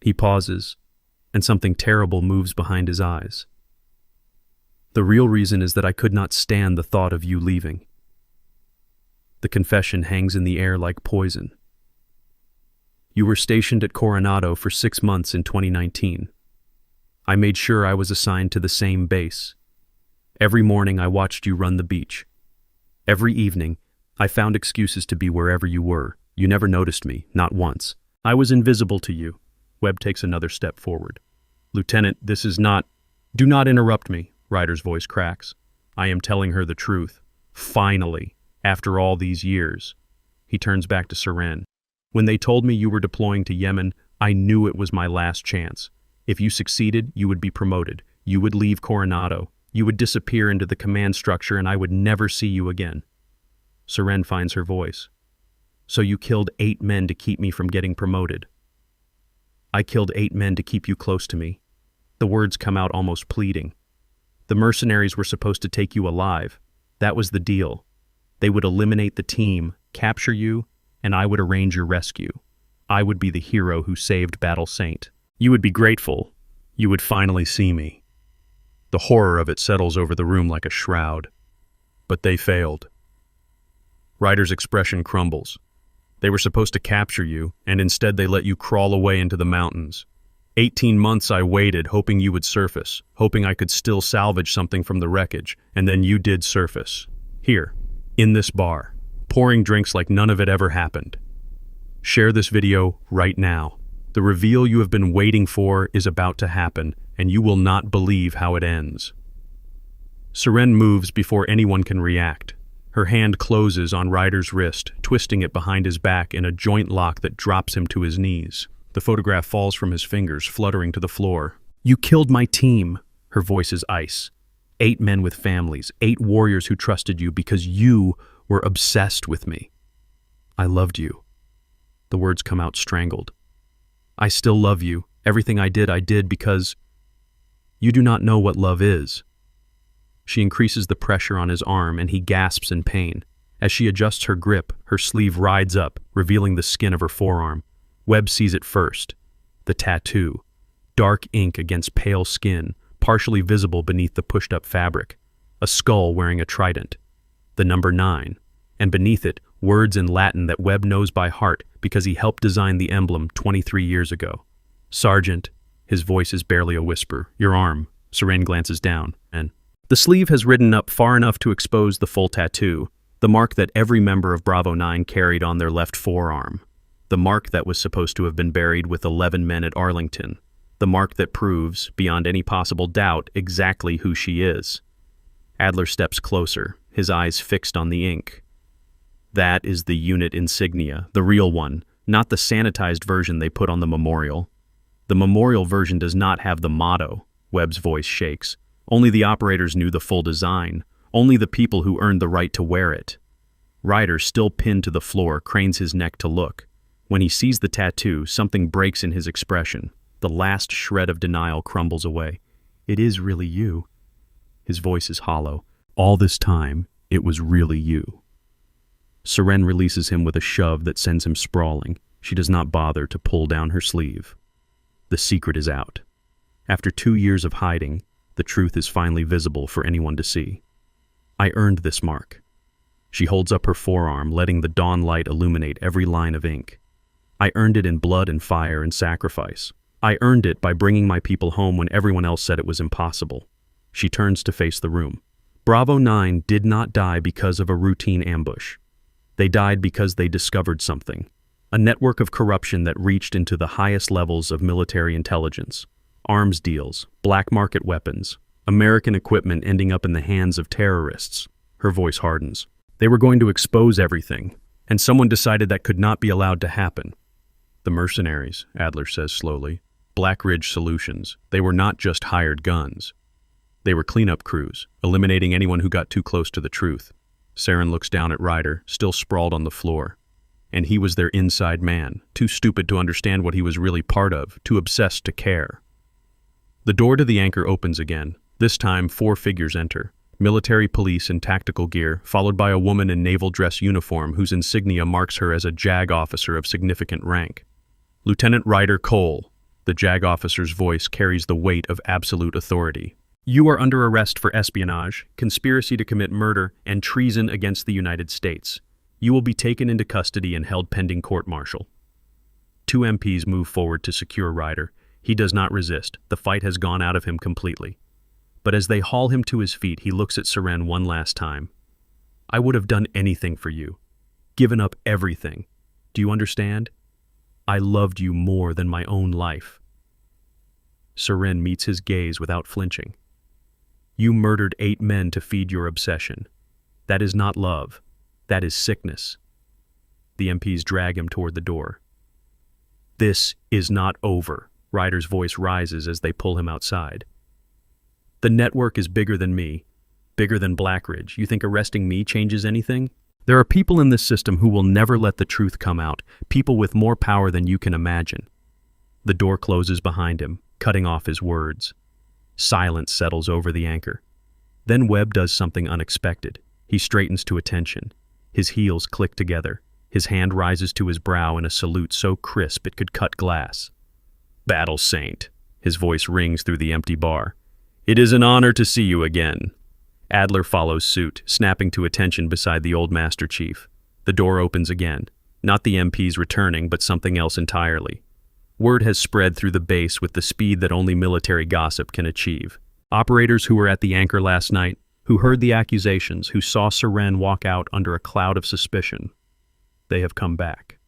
He pauses, and something terrible moves behind his eyes. The real reason is that I could not stand the thought of you leaving. The confession hangs in the air like poison. You were stationed at Coronado for 6 months in 2019. I made sure I was assigned to the same base. Every morning I watched you run the beach. Every evening, I found excuses to be wherever you were. You never noticed me, not once. I was invisible to you. Webb takes another step forward. Lieutenant, this is not... Do not interrupt me, Ryder's voice cracks. I am telling her the truth. Finally, after all these years. He turns back to Seren. When they told me you were deploying to Yemen, I knew it was my last chance. If you succeeded, you would be promoted. You would leave Coronado. You would disappear into the command structure and I would never see you again. Seren finds her voice. So you killed 8 men to keep me from getting promoted. I killed 8 men to keep you close to me. The words come out almost pleading. The mercenaries were supposed to take you alive. That was the deal. They would eliminate the team, capture you, and I would arrange your rescue. I would be the hero who saved Battle Saint. You would be grateful. You would finally see me. The horror of it settles over the room like a shroud. But they failed. Ryder's expression crumbles. They were supposed to capture you, and instead they let you crawl away into the mountains. 18 months I waited, hoping you would surface, hoping I could still salvage something from the wreckage, and then you did surface. Here, in this bar, pouring drinks like none of it ever happened. Share this video right now. The reveal you have been waiting for is about to happen, and you will not believe how it ends. Seren moves before anyone can react. Her hand closes on Ryder's wrist, twisting it behind his back in a joint lock that drops him to his knees. The photograph falls from his fingers, fluttering to the floor. You killed my team. Her voice is ice. 8 men with families, 8 warriors who trusted you because you were obsessed with me. I loved you. The words come out strangled. I still love you. Everything I did because you do not know what love is. She increases the pressure on his arm and he gasps in pain. As she adjusts her grip, her sleeve rides up, revealing the skin of her forearm. Webb sees it first. The tattoo. Dark ink against pale skin, partially visible beneath the pushed-up fabric. A skull wearing a trident. The number 9. And beneath it, words in Latin that Webb knows by heart because he helped design the emblem 23 years ago. Sergeant. His voice is barely a whisper. Your arm. Seren glances down, and the sleeve has ridden up far enough to expose the full tattoo, the mark that every member of Bravo 9 carried on their left forearm, the mark that was supposed to have been buried with 11 men at Arlington, the mark that proves, beyond any possible doubt, exactly who she is. Adler steps closer, his eyes fixed on the ink. That is the unit insignia, the real one, not the sanitized version they put on the memorial. The memorial version does not have the motto. Webb's voice shakes. Only the operators knew the full design. Only the people who earned the right to wear it. Ryder, still pinned to the floor, cranes his neck to look. When he sees the tattoo, something breaks in his expression. The last shred of denial crumbles away. It is really you. His voice is hollow. All this time, it was really you. Seren releases him with a shove that sends him sprawling. She does not bother to pull down her sleeve. The secret is out. After 2 years of hiding, the truth is finally visible for anyone to see. I earned this mark. She holds up her forearm, letting the dawn light illuminate every line of ink. I earned it in blood and fire and sacrifice. I earned it by bringing my people home when everyone else said it was impossible. She turns to face the room. Bravo 9 did not die because of a routine ambush. They died because they discovered something. A network of corruption that reached into the highest levels of military intelligence. Arms deals, black market weapons, American equipment ending up in the hands of terrorists. Her voice hardens. They were going to expose everything, and someone decided that could not be allowed to happen. The mercenaries, Adler says slowly. Black Ridge Solutions. They were not just hired guns. They were cleanup crews, eliminating anyone who got too close to the truth. Seren looks down at Ryder, still sprawled on the floor. And he was their inside man, too stupid to understand what he was really part of, too obsessed to care. The door to the anchor opens again. This time, 4 figures enter. Military police in tactical gear, followed by a woman in naval dress uniform whose insignia marks her as a JAG officer of significant rank. Lieutenant Ryder Cole. The JAG officer's voice carries the weight of absolute authority. You are under arrest for espionage, conspiracy to commit murder, and treason against the United States. You will be taken into custody and held pending court-martial. 2 MPs move forward to secure Ryder. He does not resist. The fight has gone out of him completely. But as they haul him to his feet, he looks at Seren one last time. I would have done anything for you. Given up everything. Do you understand? I loved you more than my own life. Seren meets his gaze without flinching. You murdered 8 men to feed your obsession. That is not love. That is sickness. The MPs drag him toward the door. This is not over. Ryder's voice rises as they pull him outside. The network is bigger than me, bigger than Blackridge. You think arresting me changes anything? There are people in this system who will never let the truth come out, people with more power than you can imagine. The door closes behind him, cutting off his words. Silence settles over the anchor. Then Webb does something unexpected. He straightens to attention. His heels click together. His hand rises to his brow in a salute so crisp it could cut glass. Battle Saint. His voice rings through the empty bar. It is an honor to see you again. Adler follows suit, snapping to attention beside the old Master Chief. The door opens again. Not the MPs returning, but something else entirely. Word has spread through the base with the speed that only military gossip can achieve. Operators who were at the anchor last night, who heard the accusations, who saw Seren walk out under a cloud of suspicion. They have come back.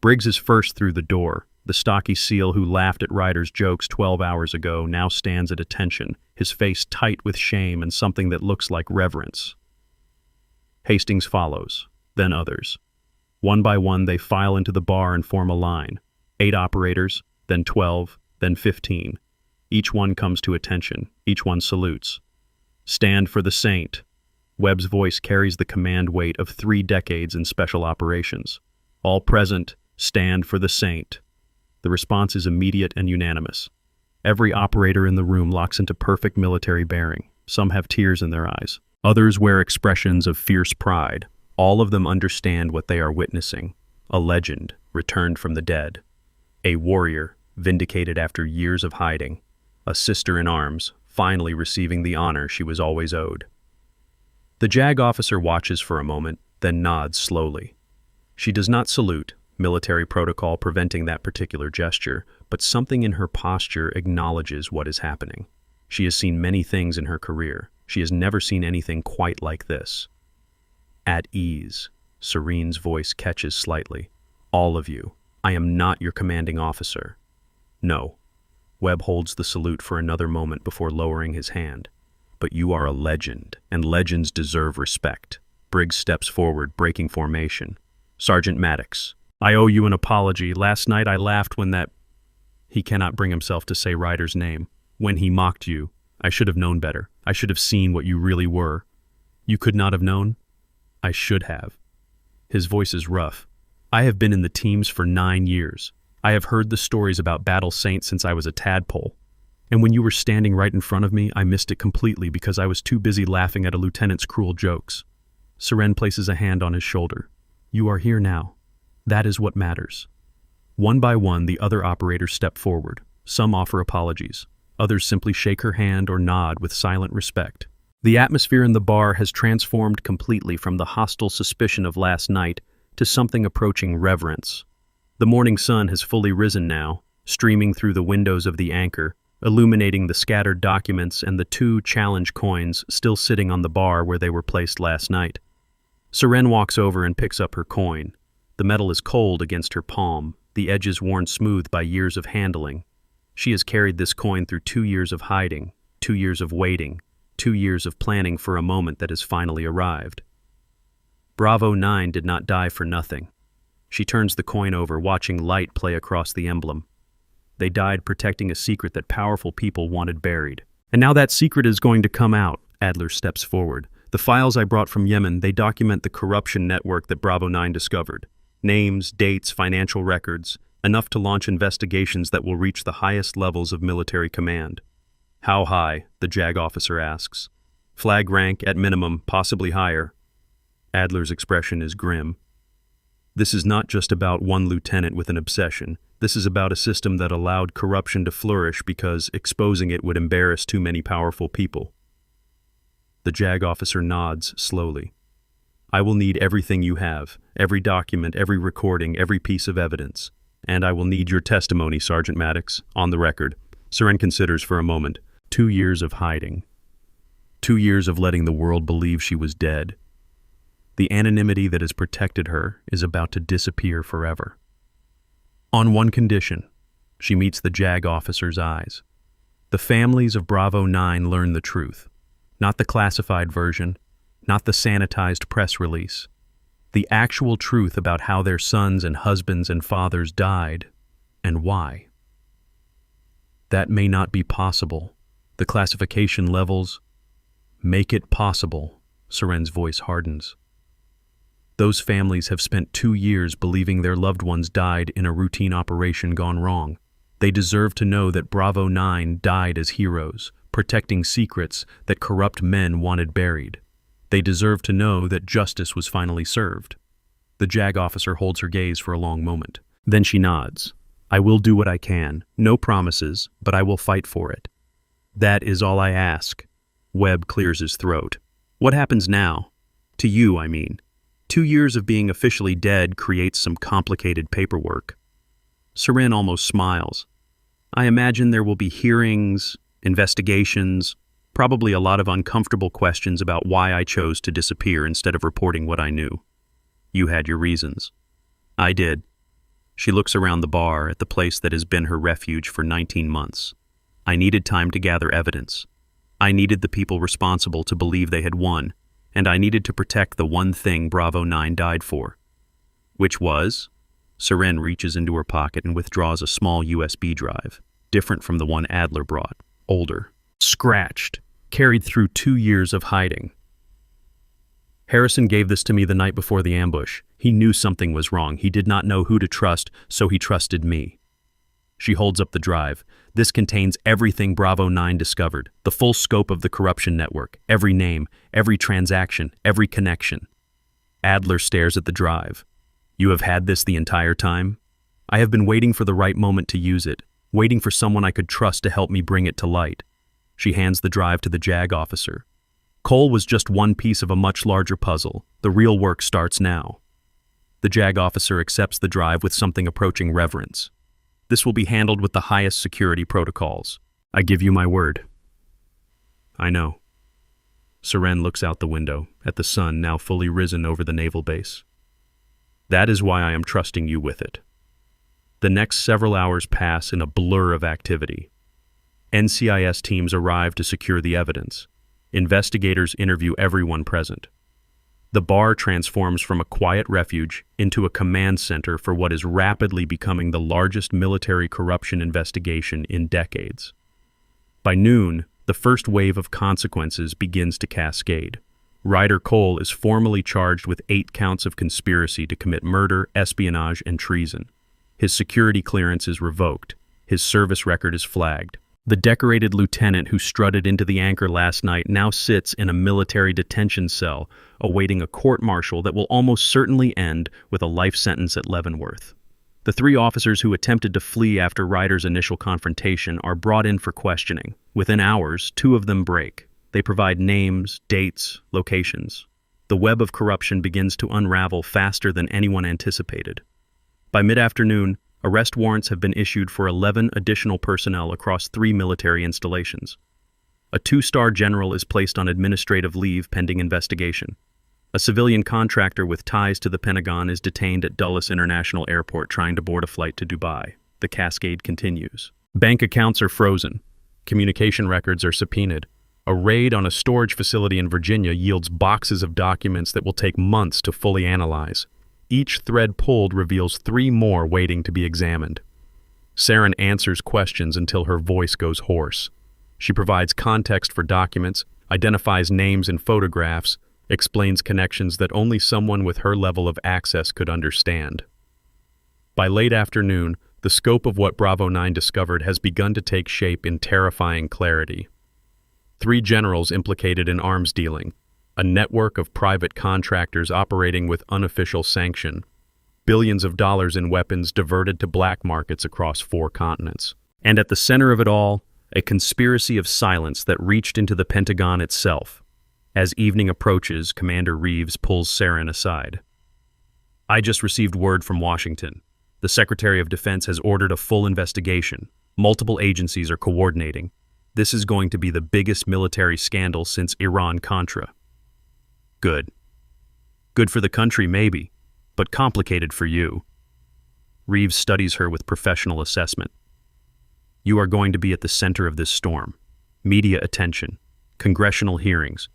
Briggs is first through the door. The stocky SEAL who laughed at Ryder's jokes 12 hours ago now stands at attention, his face tight with shame and something that looks like reverence. Hastings follows, then others. One by one they file into the bar and form a line. 8 operators, then 12, then 15. Each one comes to attention, each one salutes. Stand for the Saint. Webb's voice carries the command weight of 3 decades in special operations. All present, stand for the Saint. The response is immediate and unanimous. Every operator in the room locks into perfect military bearing. Some have tears in their eyes. Others wear expressions of fierce pride. All of them understand what they are witnessing. A legend returned from the dead. A warrior vindicated after years of hiding. A sister in arms, finally receiving the honor she was always owed. The JAG officer watches for a moment, then nods slowly. She does not salute, military protocol preventing that particular gesture, but something in her posture acknowledges what is happening. She has seen many things in her career. She has never seen anything quite like this. At ease, Serene's voice catches slightly. All of you, I am not your commanding officer. No. Webb holds the salute for another moment before lowering his hand. But you are a legend, and legends deserve respect. Briggs steps forward, breaking formation. Sergeant Maddox, I owe you an apology. Last night I laughed when that... He cannot bring himself to say Ryder's name. When he mocked you, I should have known better. I should have seen what you really were. You could not have known? I should have. His voice is rough. I have been in the teams for 9 years. I have heard the stories about Battle Saint since I was a tadpole. And when you were standing right in front of me, I missed it completely because I was too busy laughing at a lieutenant's cruel jokes. Seren places a hand on his shoulder. You are here now. That is what matters. One by one, the other operators step forward. Some offer apologies. Others simply shake her hand or nod with silent respect. The atmosphere in the bar has transformed completely from the hostile suspicion of last night to something approaching reverence. The morning sun has fully risen now, streaming through the windows of the anchor, illuminating the scattered documents and the 2 challenge coins still sitting on the bar where they were placed last night. Seren walks over and picks up her coin. The metal is cold against her palm, the edges worn smooth by years of handling. She has carried this coin through 2 years of hiding, 2 years of waiting, 2 years of planning for a moment that has finally arrived. Bravo 9 did not die for nothing. She turns the coin over, watching light play across the emblem. They died protecting a secret that powerful people wanted buried. And now that secret is going to come out. Adler steps forward. The files I brought from Yemen, they document the corruption network that Bravo 9 discovered. Names, dates, financial records. enough to launch investigations that will reach the highest levels of military command. How high? The JAG officer asks. Flag rank, at minimum, possibly higher. Adler's expression is grim. This is not just about one lieutenant with an obsession. This is about a system that allowed corruption to flourish because exposing it would embarrass too many powerful people. The JAG officer nods slowly. I will need everything you have, every document, every recording, every piece of evidence. And I will need your testimony, Sergeant Maddox, on the record. Seren considers for a moment. 2 years of hiding. 2 years of letting the world believe she was dead. The anonymity that has protected her is about to disappear forever. On one condition, she meets the JAG officer's eyes. The families of Bravo 9 learn the truth. Not the classified version, not the sanitized press release. The actual truth about how their sons and husbands and fathers died, and why. That may not be possible. The classification levels make it possible, Seren's voice hardens. Those families have spent 2 years believing their loved ones died in a routine operation gone wrong. They deserve to know that Bravo 9 died as heroes, protecting secrets that corrupt men wanted buried. They deserve to know that justice was finally served. The JAG officer holds her gaze for a long moment. Then she nods. I will do what I can. No promises, but I will fight for it. That is all I ask. Webb clears his throat. What happens now? To you, I mean. 2 years of being officially dead creates some complicated paperwork. Seren almost smiles. I imagine there will be hearings, investigations, probably a lot of uncomfortable questions about why I chose to disappear instead of reporting what I knew. You had your reasons. I did. She looks around the bar at the place that has been her refuge for 19 months. I needed time to gather evidence. I needed the people responsible to believe they had won, and I needed to protect the one thing Bravo 9 died for. Which was? Seren reaches into her pocket and withdraws a small USB drive, different from the one Adler brought, older, scratched, carried through 2 years of hiding. Harrison gave this to me the night before the ambush. He knew something was wrong. He did not know who to trust, so he trusted me. She holds up the drive. This contains everything Bravo 9 discovered, the full scope of the corruption network, every name, every transaction, every connection. Adler stares at the drive. You have had this the entire time? I have been waiting for the right moment to use it, waiting for someone I could trust to help me bring it to light. She hands the drive to the JAG officer. Cole was just one piece of a much larger puzzle. The real work starts now. The JAG officer accepts the drive with something approaching reverence. This will be handled with the highest security protocols. I give you my word. I know. Seren looks out the window, at the sun now fully risen over the naval base. That is why I am trusting you with it. The next several hours pass in a blur of activity. NCIS teams arrive to secure the evidence. Investigators interview everyone present. The bar transforms from a quiet refuge into a command center for what is rapidly becoming the largest military corruption investigation in decades. By noon, the first wave of consequences begins to cascade. Ryder Cole is formally charged with 8 counts of conspiracy to commit murder, espionage, and treason. His security clearance is revoked. His service record is flagged. The decorated lieutenant who strutted into the Anchor last night now sits in a military detention cell, awaiting a court-martial that will almost certainly end with a life sentence at Leavenworth. The 3 officers who attempted to flee after Ryder's initial confrontation are brought in for questioning. Within hours, 2 of them break. They provide names, dates, locations. The web of corruption begins to unravel faster than anyone anticipated. By mid-afternoon, arrest warrants have been issued for 11 additional personnel across 3 military installations. A 2-star general is placed on administrative leave pending investigation. A civilian contractor with ties to the Pentagon is detained at Dulles International Airport trying to board a flight to Dubai. The cascade continues. Bank accounts are frozen. Communication records are subpoenaed. A raid on a storage facility in Virginia yields boxes of documents that will take months to fully analyze. Each thread pulled reveals 3 more waiting to be examined. Seren answers questions until her voice goes hoarse. She provides context for documents, identifies names and photographs, explains connections that only someone with her level of access could understand. By late afternoon, The scope of what Bravo 9 discovered has begun to take shape in terrifying clarity. 3 generals implicated in arms dealing, a network of private contractors operating with unofficial sanction, billions of dollars in weapons diverted to black markets across 4 continents. And at the center of it all, a conspiracy of silence that reached into the Pentagon itself. As evening approaches, Commander Reeves pulls Saren aside. I just received word from Washington. The Secretary of Defense has ordered a full investigation. Multiple agencies are coordinating. This is going to be the biggest military scandal since Iran-Contra. Good. Good for the country, maybe, but complicated for you. Reeves studies her with professional assessment. You are going to be at the center of this storm. Media attention, congressional hearings,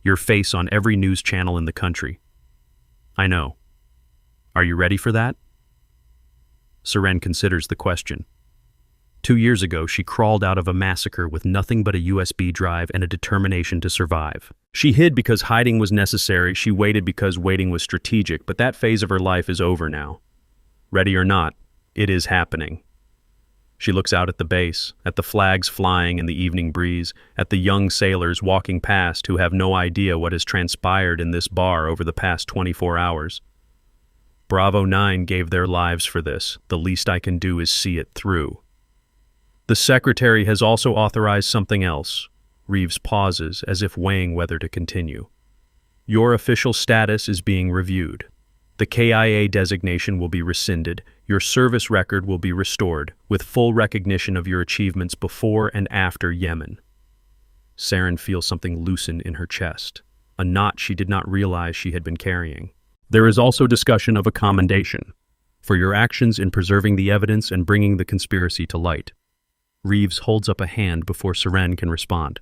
your face on every news channel in the country. I know. Are you ready for that? Saren considers the question. 2 years ago, she crawled out of a massacre with nothing but a USB drive and a determination to survive. She hid because hiding was necessary, she waited because waiting was strategic, but that phase of her life is over now. Ready or not, it is happening. She looks out at the base, at the flags flying in the evening breeze, at the young sailors walking past who have no idea what has transpired in this bar over the past 24 hours. Bravo 9 gave their lives for this. The least I can do is see it through. The Secretary has also authorized something else. Reeves pauses, as if weighing whether to continue. Your official status is being reviewed. The KIA designation will be rescinded. Your service record will be restored, with full recognition of your achievements before and after Yemen. Saren feels something loosen in her chest, a knot she did not realize she had been carrying. There is also discussion of a commendation for your actions in preserving the evidence and bringing the conspiracy to light. Reeves holds up a hand before Saren can respond.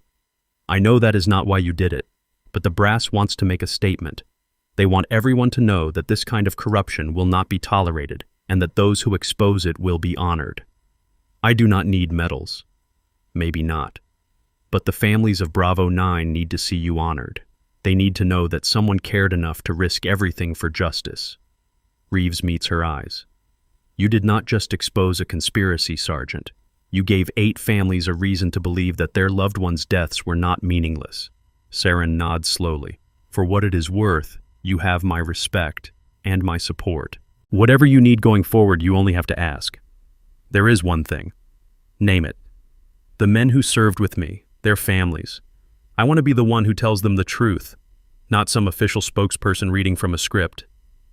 I know that is not why you did it, but the brass wants to make a statement. They want everyone to know that this kind of corruption will not be tolerated and that those who expose it will be honored. I do not need medals. Maybe not. But the families of Bravo 9 need to see you honored. They need to know that someone cared enough to risk everything for justice. Reeves meets her eyes. You did not just expose a conspiracy, Sergeant. You gave 8 families a reason to believe that their loved ones' deaths were not meaningless. Saren nods slowly. For what it is worth, you have my respect and my support. Whatever you need going forward, you only have to ask. There is one thing. Name it. The men who served with me, their families. I want to be the one who tells them the truth, not some official spokesperson reading from a script.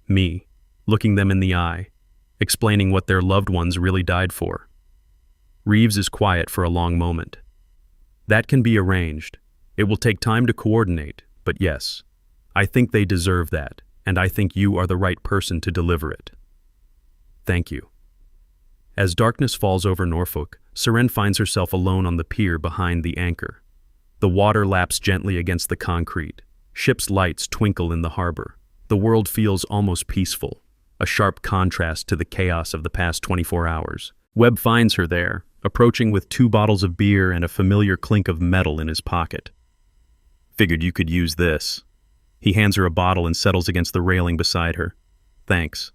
Me, looking them in the eye, explaining what their loved ones really died for. Reeves is quiet for a long moment. That can be arranged. It will take time to coordinate, but yes, I think they deserve that, and I think you are the right person to deliver it. Thank you. As darkness falls over Norfolk, Saren finds herself alone on the pier behind the anchor. The water laps gently against the concrete. Ships' lights twinkle in the harbor. The world feels almost peaceful, a sharp contrast to the chaos of the past 24 hours. Webb finds her there, approaching with 2 bottles of beer and a familiar clink of metal in his pocket. Figured you could use this. He hands her a bottle and settles against the railing beside her. Thanks.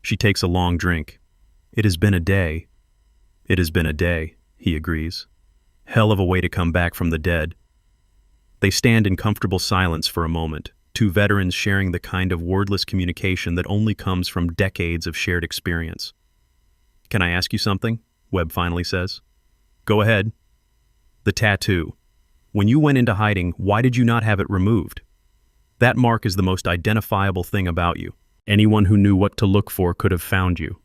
She takes a long drink. It has been a day. It has been a day, he agrees. Hell of a way to come back from the dead. They stand in comfortable silence for a moment, 2 veterans sharing the kind of wordless communication that only comes from decades of shared experience. Can I ask you something? Webb finally says. Go ahead. The tattoo. When you went into hiding, why did you not have it removed? That mark is the most identifiable thing about you. Anyone who knew what to look for could have found you.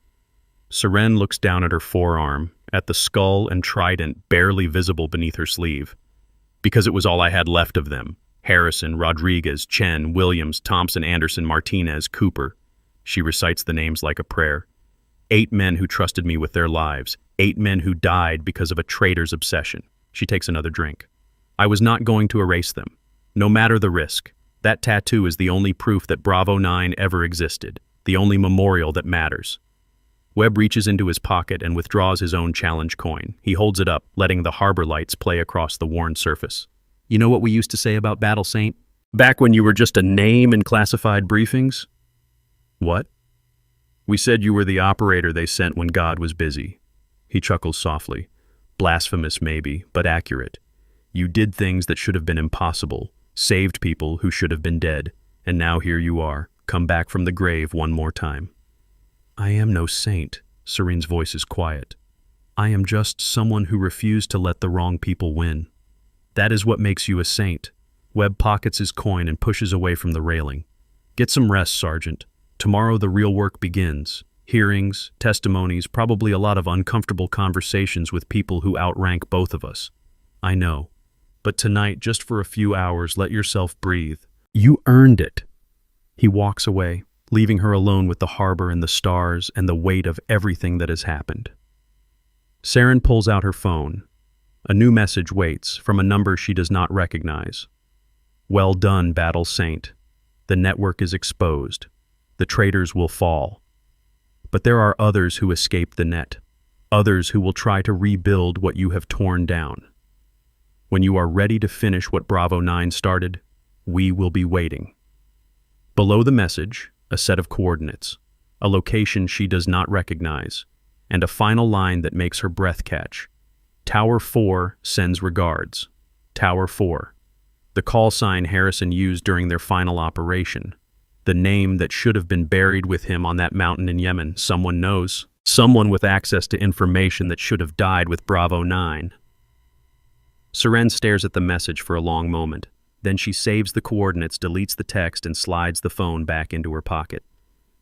Saren looks down at her forearm, at the skull and trident barely visible beneath her sleeve. Because it was all I had left of them. Harrison, Rodriguez, Chen, Williams, Thompson, Anderson, Martinez, Cooper. She recites the names like a prayer. 8 men who trusted me with their lives. 8 men who died because of a traitor's obsession. She takes another drink. I was not going to erase them, no matter the risk. That tattoo is the only proof that Bravo 9 ever existed, the only memorial that matters. Webb reaches into his pocket and withdraws his own challenge coin. He holds it up, letting the harbor lights play across the worn surface. You know what we used to say about Battle Saint? Back when you were just a name in classified briefings? What? We said you were the operator they sent when God was busy. He chuckles softly. Blasphemous maybe, but accurate. You did things that should have been impossible, saved people who should have been dead, and now here you are, come back from the grave one more time. I am no saint, Serene's voice is quiet. I am just someone who refused to let the wrong people win. That is what makes you a saint. Webb pockets his coin and pushes away from the railing. Get some rest, Sergeant. Tomorrow the real work begins. Hearings, testimonies, probably a lot of uncomfortable conversations with people who outrank both of us. I know. But tonight, just for a few hours, let yourself breathe. You earned it. He walks away, leaving her alone with the harbor and the stars and the weight of everything that has happened. Saren pulls out her phone. A new message waits from a number she does not recognize. Well done, Battle Saint. The network is exposed. The traitors will fall. But there are others who escape the net, others who will try to rebuild what you have torn down. When you are ready to finish what Bravo 9 started, we will be waiting. Below the message, a set of coordinates, a location she does not recognize, and a final line that makes her breath catch. Tower 4 sends regards. Tower 4. The call sign Harrison used during their final operation. The name that should have been buried with him on that mountain in Yemen. Someone knows. Someone with access to information that should have died with Bravo 9. Seren stares at the message for a long moment. Then she saves the coordinates, deletes the text, and slides the phone back into her pocket.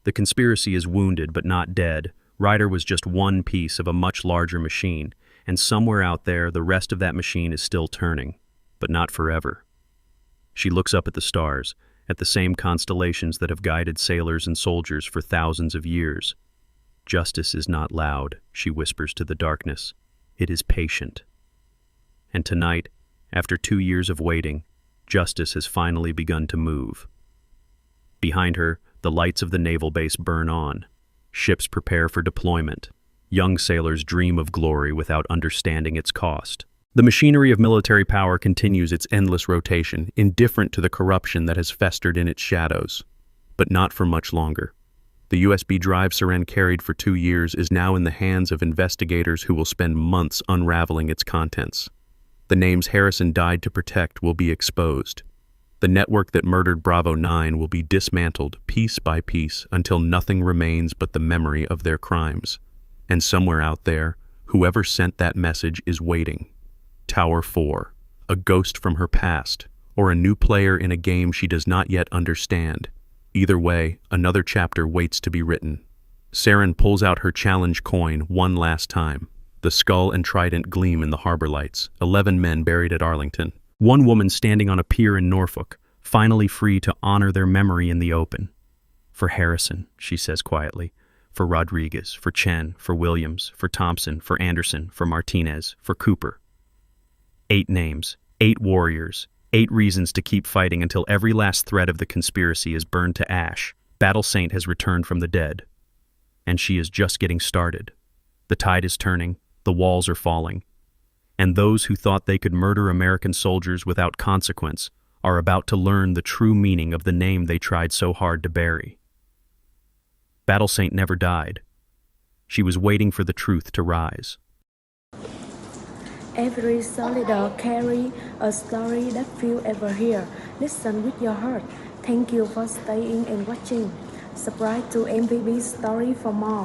The conspiracy is wounded but not dead. Ryder was just one piece of a much larger machine, and somewhere out there the rest of that machine is still turning, but not forever. She looks up at the stars, at the same constellations that have guided sailors and soldiers for thousands of years. Justice is not loud, she whispers to the darkness. It is patient. And tonight, after 2 years of waiting, justice has finally begun to move. Behind her, the lights of the naval base burn on. Ships prepare for deployment. Young sailors dream of glory without understanding its cost. The machinery of military power continues its endless rotation, indifferent to the corruption that has festered in its shadows. But not for much longer. The USB drive Seren carried for 2 years is now in the hands of investigators who will spend months unraveling its contents. The names Harrison died to protect will be exposed. The network that murdered Bravo 9 will be dismantled piece by piece until nothing remains but the memory of their crimes. And somewhere out there, whoever sent that message is waiting. Tower 4, a ghost from her past, or a new player in a game she does not yet understand. Either way, another chapter waits to be written. Saren pulls out her challenge coin one last time. The skull and trident gleam in the harbor lights. 11 men buried at Arlington. One woman standing on a pier in Norfolk, finally free to honor their memory in the open. For Harrison, she says quietly. For Rodriguez, for Chen, for Williams, for Thompson, for Anderson, for Martinez, for Cooper. 8 names, 8 warriors, 8 reasons to keep fighting until every last thread of the conspiracy is burned to ash. Battle Saint has returned from the dead. And she is just getting started. The tide is turning, the walls are falling. And those who thought they could murder American soldiers without consequence are about to learn the true meaning of the name they tried so hard to bury. Battle Saint never died. She was waiting for the truth to rise. Every soldier carries a story that few ever hear. Listen with your heart. Thank you for staying and watching. Subscribe to MVB Story for more.